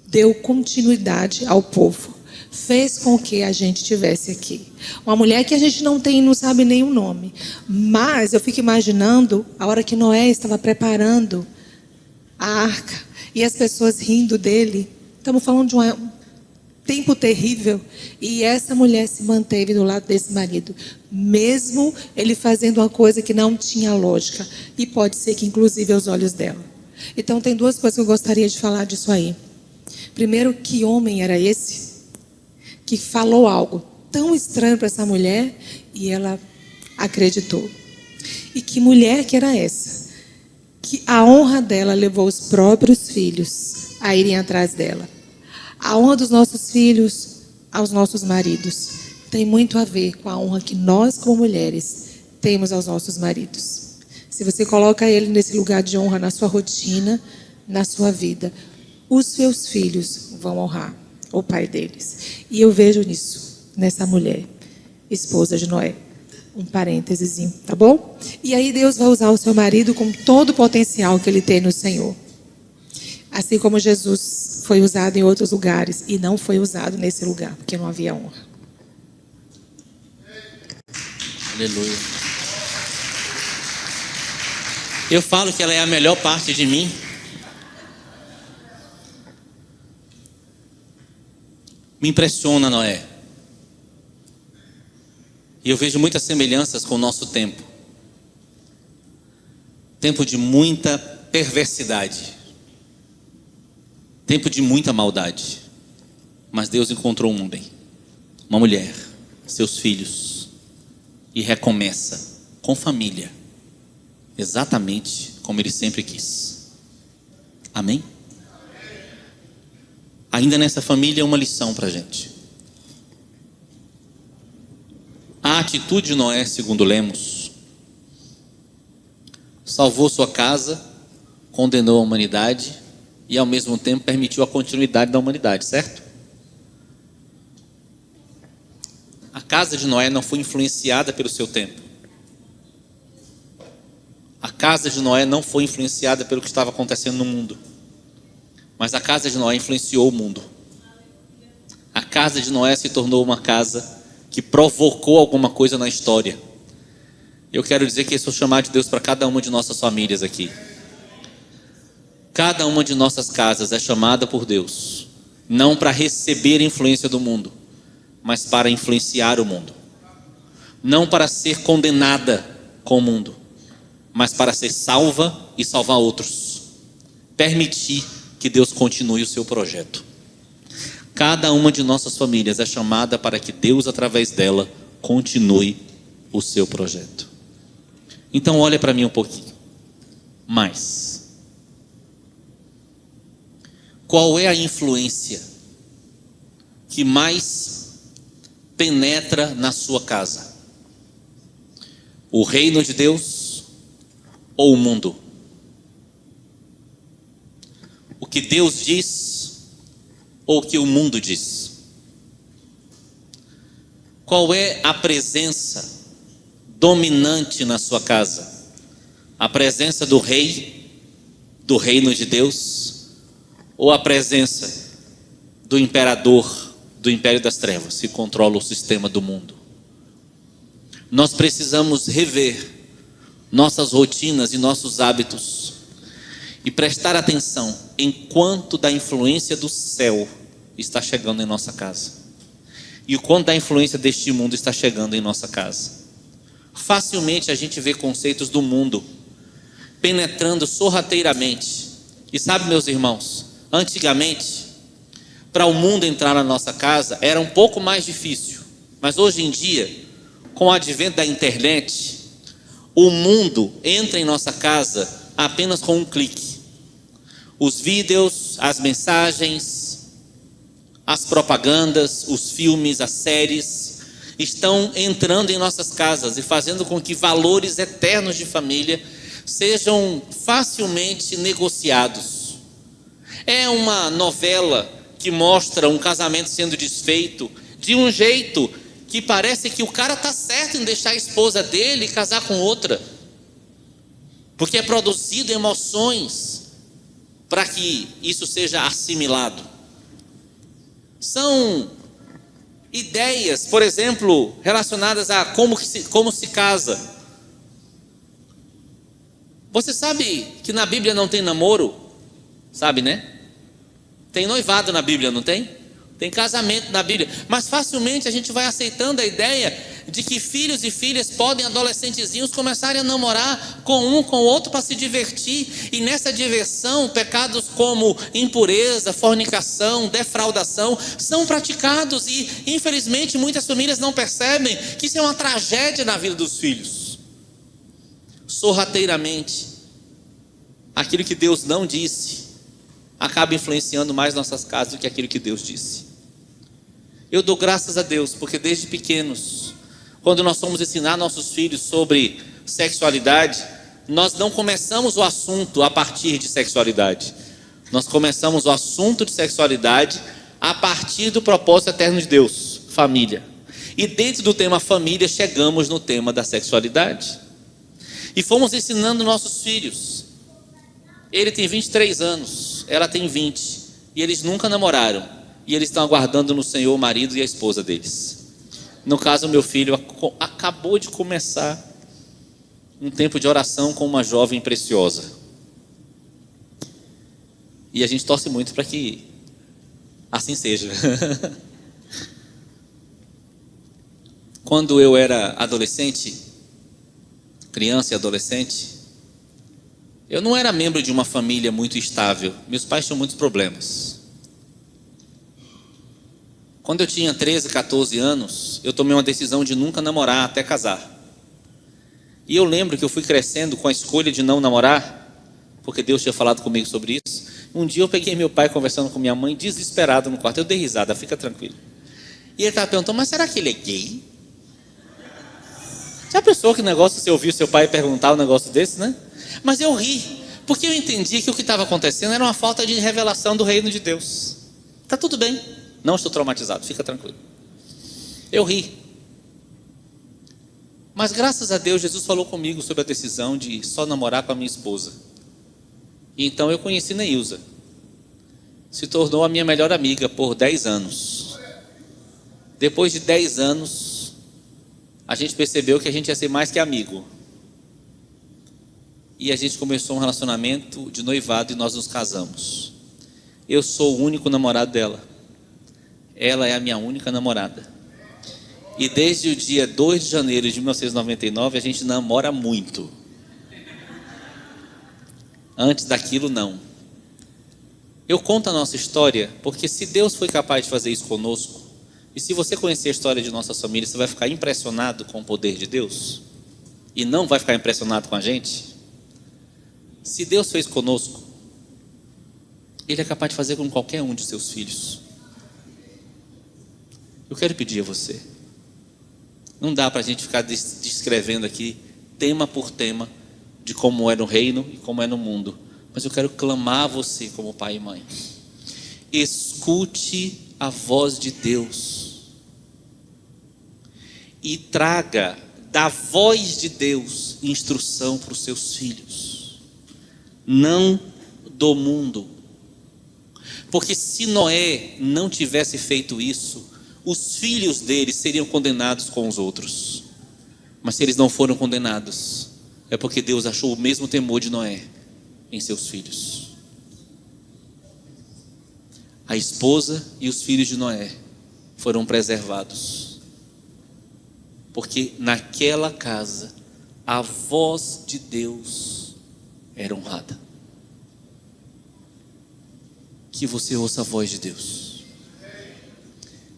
deu continuidade ao povo, fez com que a gente estivesse aqui. Uma mulher que a gente não sabe nem o nome. Mas eu fico imaginando a hora que Noé estava preparando a arca e as pessoas rindo dele. Estamos falando de um tempo terrível. E essa mulher se manteve do lado desse marido, mesmo ele fazendo uma coisa que não tinha lógica. E pode ser que inclusive aos olhos dela. Então tem duas coisas que eu gostaria de falar disso aí. Primeiro, que homem era esse que falou algo tão estranho para essa mulher e ela acreditou? E que mulher que era essa? Que a honra dela levou os próprios filhos a irem atrás dela. A honra dos nossos filhos aos nossos maridos tem muito a ver com a honra que nós, como mulheres, temos aos nossos maridos. Se você coloca ele nesse lugar de honra na sua rotina, na sua vida, os seus filhos vão honrar o pai deles. E eu vejo nisso, nessa mulher, esposa de Noé. Um parênteses, tá bom? E aí Deus vai usar o seu marido com todo o potencial que ele tem no Senhor. Assim como Jesus foi usado em outros lugares e não foi usado nesse lugar, porque não havia honra. Aleluia. Eu falo que ela é a melhor parte de mim. Me impressiona, Noé. E eu vejo muitas semelhanças com o nosso tempo. Tempo de muita perversidade. Tempo de muita maldade. Mas Deus encontrou um homem, uma mulher, seus filhos, e recomeça com família, exatamente como Ele sempre quis. Amém? Ainda nessa família, uma lição para a gente. A atitude de Noé, segundo lemos, salvou sua casa, condenou a humanidade e ao mesmo tempo permitiu a continuidade da humanidade, certo? A casa de Noé não foi influenciada pelo seu tempo. A casa de Noé não foi influenciada pelo que estava acontecendo no mundo. Mas a casa de Noé influenciou o mundo. A casa de Noé se tornou uma casa que provocou alguma coisa na história. Eu quero dizer que esse é o chamado de Deus para cada uma de nossas famílias aqui. Cada uma de nossas casas é chamada por Deus, não para receber a influência do mundo, mas para influenciar o mundo. Não para ser condenada com o mundo, mas para ser salva e salvar outros. Permitir que Deus continue o seu projeto. Cada uma de nossas famílias é chamada para que Deus, através dela, continue o seu projeto. Então olha para mim um pouquinho mais. Qual é a influência que mais penetra na sua casa? O reino de Deus ou o mundo? O que Deus diz ou o que o mundo diz? Qual é a presença dominante na sua casa? A presença do rei, do reino de Deus, ou a presença do imperador, do império das trevas, que controla o sistema do mundo? Nós precisamos rever nossas rotinas e nossos hábitos e prestar atenção em quanto da influência do céu está chegando em nossa casa e o quanto da influência deste mundo está chegando em nossa casa. Facilmente a gente vê conceitos do mundo penetrando sorrateiramente. E sabe, meus irmãos, antigamente, para o mundo entrar na nossa casa era um pouco mais difícil, mas hoje em dia, com o advento da internet, o mundo entra em nossa casa apenas com um clique. Os vídeos, as mensagens, as propagandas, os filmes, as séries estão entrando em nossas casas e fazendo com que valores eternos de família sejam facilmente negociados. É uma novela que mostra um casamento sendo desfeito de um jeito que parece que o cara está certo em deixar a esposa dele e casar com outra, porque é produzido emoções para que isso seja assimilado. São ideias, por exemplo, relacionadas a como se casa. Você sabe que na Bíblia não tem namoro? Sabe, né? Tem noivado na Bíblia, não tem? Tem casamento na Bíblia. Mas facilmente a gente vai aceitando a ideia de que filhos e filhas podem, adolescentezinhos, começarem a namorar com um, com o outro para se divertir. E nessa diversão, pecados como impureza, fornicação, defraudação são praticados. E infelizmente muitas famílias não percebem que isso é uma tragédia na vida dos filhos. Sorrateiramente, aquilo que Deus não disse acaba influenciando mais nossas casas do que aquilo que Deus disse. Eu dou graças a Deus, porque desde pequenos, quando nós fomos ensinar nossos filhos sobre sexualidade, nós não começamos o assunto a partir de sexualidade. Nós começamos o assunto de sexualidade a partir do propósito eterno de Deus, família. E dentro do tema família, chegamos no tema da sexualidade. E fomos ensinando nossos filhos. Ele tem 23 anos, ela tem 20. E eles nunca namoraram. E eles estão aguardando no Senhor o marido e a esposa deles. No caso, meu filho acabou de começar um tempo de oração com uma jovem preciosa. E a gente torce muito para que assim seja. Quando eu era adolescente, criança e adolescente, eu não era membro de uma família muito estável. Meus pais tinham muitos problemas. Quando eu tinha 13, 14 anos, eu tomei uma decisão de nunca namorar até casar. E eu lembro que eu fui crescendo com a escolha de não namorar, porque Deus tinha falado comigo sobre isso. Um dia eu peguei meu pai conversando com minha mãe, desesperado no quarto. Eu dei risada, fica tranquilo. E ele estava perguntando, mas será que ele é gay? Já pensou que negócio você ouviu seu pai perguntar um negócio desse, né? Mas eu ri, porque eu entendi que o que estava acontecendo era uma falta de revelação do reino de Deus. Está tudo bem, não estou traumatizado, fica tranquilo. Eu ri. Mas graças a Deus, Jesus falou comigo sobre a decisão de só namorar com a minha esposa. E então eu conheci Neilza. Se tornou a minha melhor amiga por 10 anos. Depois de 10 anos, a gente percebeu que a gente ia ser mais que amigo. E a gente começou um relacionamento de noivado e nós nos casamos. Eu sou o único namorado dela. Ela é a minha única namorada. E desde o dia 2 de janeiro de 1999, a gente namora muito. Antes daquilo, não. Eu conto a nossa história, porque se Deus foi capaz de fazer isso conosco, e se você conhecer a história de nossas famílias, você vai ficar impressionado com o poder de Deus, e não vai ficar impressionado com a gente. Se Deus fez conosco, Ele é capaz de fazer com qualquer um de seus filhos. Eu quero pedir a você, não dá para a gente ficar descrevendo aqui, tema por tema, de como é no reino e como é no mundo. Mas eu quero clamar a você como pai e mãe. Escute a voz de Deus. E traga da voz de Deus instrução para os seus filhos. Não do mundo. Porque se Noé não tivesse feito isso, os filhos dele seriam condenados com os outros. Mas se eles não foram condenados, é porque Deus achou o mesmo temor de Noé em seus filhos. A esposa e os filhos de Noé foram preservados, porque naquela casa a voz de Deus era honrada. Que você ouça a voz de Deus.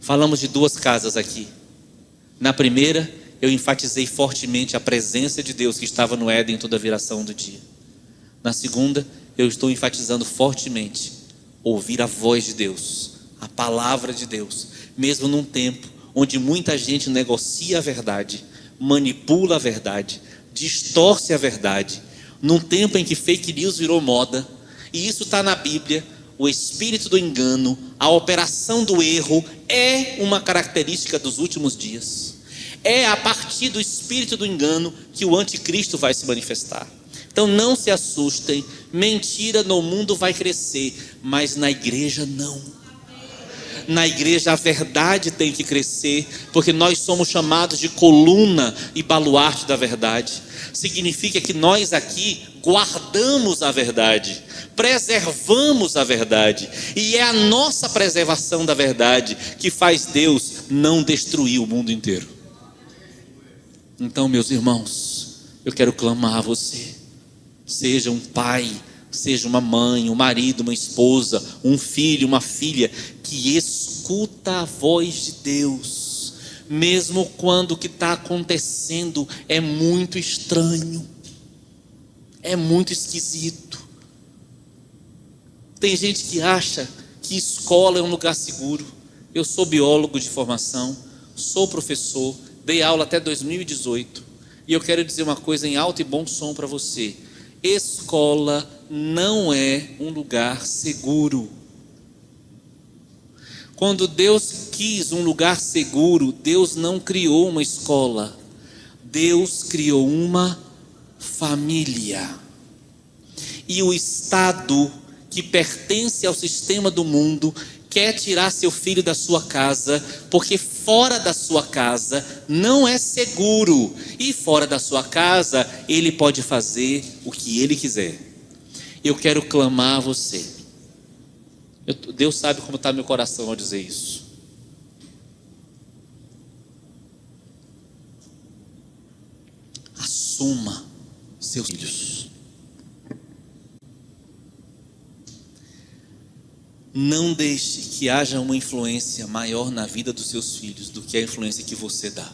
Falamos de 2 casas aqui. Na primeira, eu enfatizei fortemente a presença de Deus que estava no Éden em toda a viração do dia. Na segunda, eu estou enfatizando fortemente ouvir a voz de Deus, a palavra de Deus, mesmo num tempo onde muita gente negocia a verdade, manipula a verdade, distorce a verdade, num tempo em que fake news virou moda, e isso está na Bíblia. O espírito do engano, a operação do erro é uma característica dos últimos dias. É a partir do espírito do engano que o anticristo vai se manifestar. Então não se assustem, mentira no mundo vai crescer, mas na igreja não. Na igreja a verdade tem que crescer, porque nós somos chamados de coluna e baluarte da verdade. Significa que nós aqui guardamos a verdade, preservamos a verdade, e é a nossa preservação da verdade que faz Deus não destruir o mundo inteiro. Então, meus irmãos, eu quero clamar a você. Seja um pai, seja uma mãe, um marido, uma esposa, um filho, uma filha, que escuta a voz de Deus, mesmo quando o que está acontecendo é muito estranho, é muito esquisito. Tem gente que acha que escola é um lugar seguro. Eu sou biólogo de formação, sou professor, dei aula até 2018, e eu quero dizer uma coisa em alto e bom som para você: escola não é um lugar seguro. Quando Deus quis um lugar seguro, Deus não criou uma escola. Deus criou uma família. E o Estado, que pertence ao sistema do mundo, quer tirar seu filho da sua casa, porque fora da sua casa não é seguro. E fora da sua casa, ele pode fazer o que ele quiser. Eu quero clamar a você. Deus sabe como está meu coração ao dizer isso. Assuma seus filhos. Não deixe que haja uma influência maior na vida dos seus filhos do que a influência que você dá.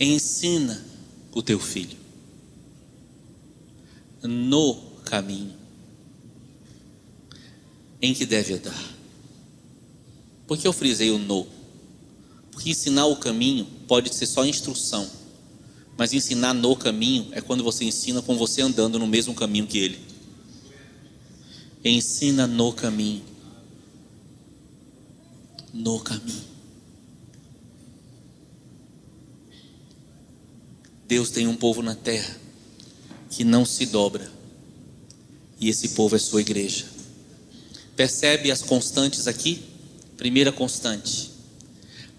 Ensina o teu filho no caminho em que deve andar. Por que eu frisei o no? Porque ensinar o caminho pode ser só instrução, mas ensinar no caminho é quando você ensina com você andando no mesmo caminho que ele. Ensina no caminho. No caminho. Deus tem um povo na terra que não se dobra, e esse povo é sua igreja. Percebe as constantes aqui? Primeira constante: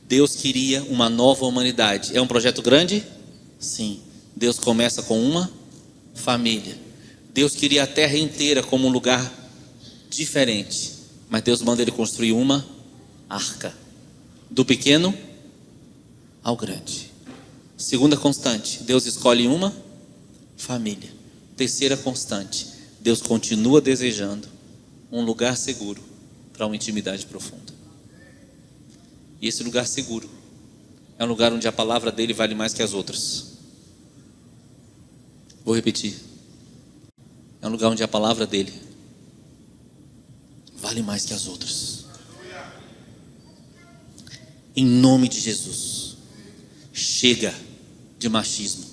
Deus queria uma nova humanidade. É um projeto grande? Sim. Deus começa com uma família. Deus queria a terra inteira como um lugar diferente, mas Deus manda ele construir uma arca, do pequeno ao grande. Segunda constante: Deus escolhe uma família. Terceira constante: Deus continua desejando um lugar seguro para uma intimidade profunda. E esse lugar seguro é um lugar onde a palavra dele vale mais que as outras. Vou repetir. É um lugar onde a palavra dele vale mais que as outras. Em nome de Jesus, chega de machismo.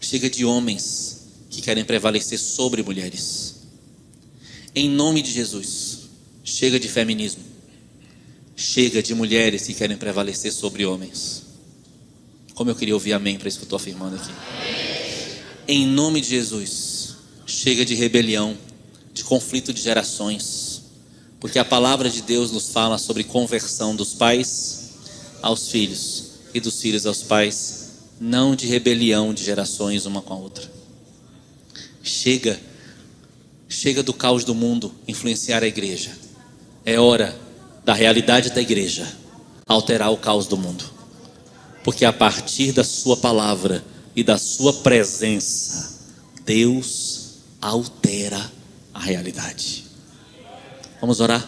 Chega de homens que querem prevalecer sobre mulheres. Em nome de Jesus, chega de feminismo. Chega de mulheres que querem prevalecer sobre homens. Como eu queria ouvir amém para isso que eu estou afirmando aqui. Em nome de Jesus, chega de rebelião, de conflito de gerações, porque a palavra de Deus nos fala sobre conversão dos pais aos filhos e dos filhos aos pais, não de rebelião de gerações uma com a outra. Chega do caos do mundo influenciar a igreja. É hora da realidade da igreja alterar o caos do mundo, porque a partir da sua palavra e da sua presença, Deus altera a realidade. Vamos orar?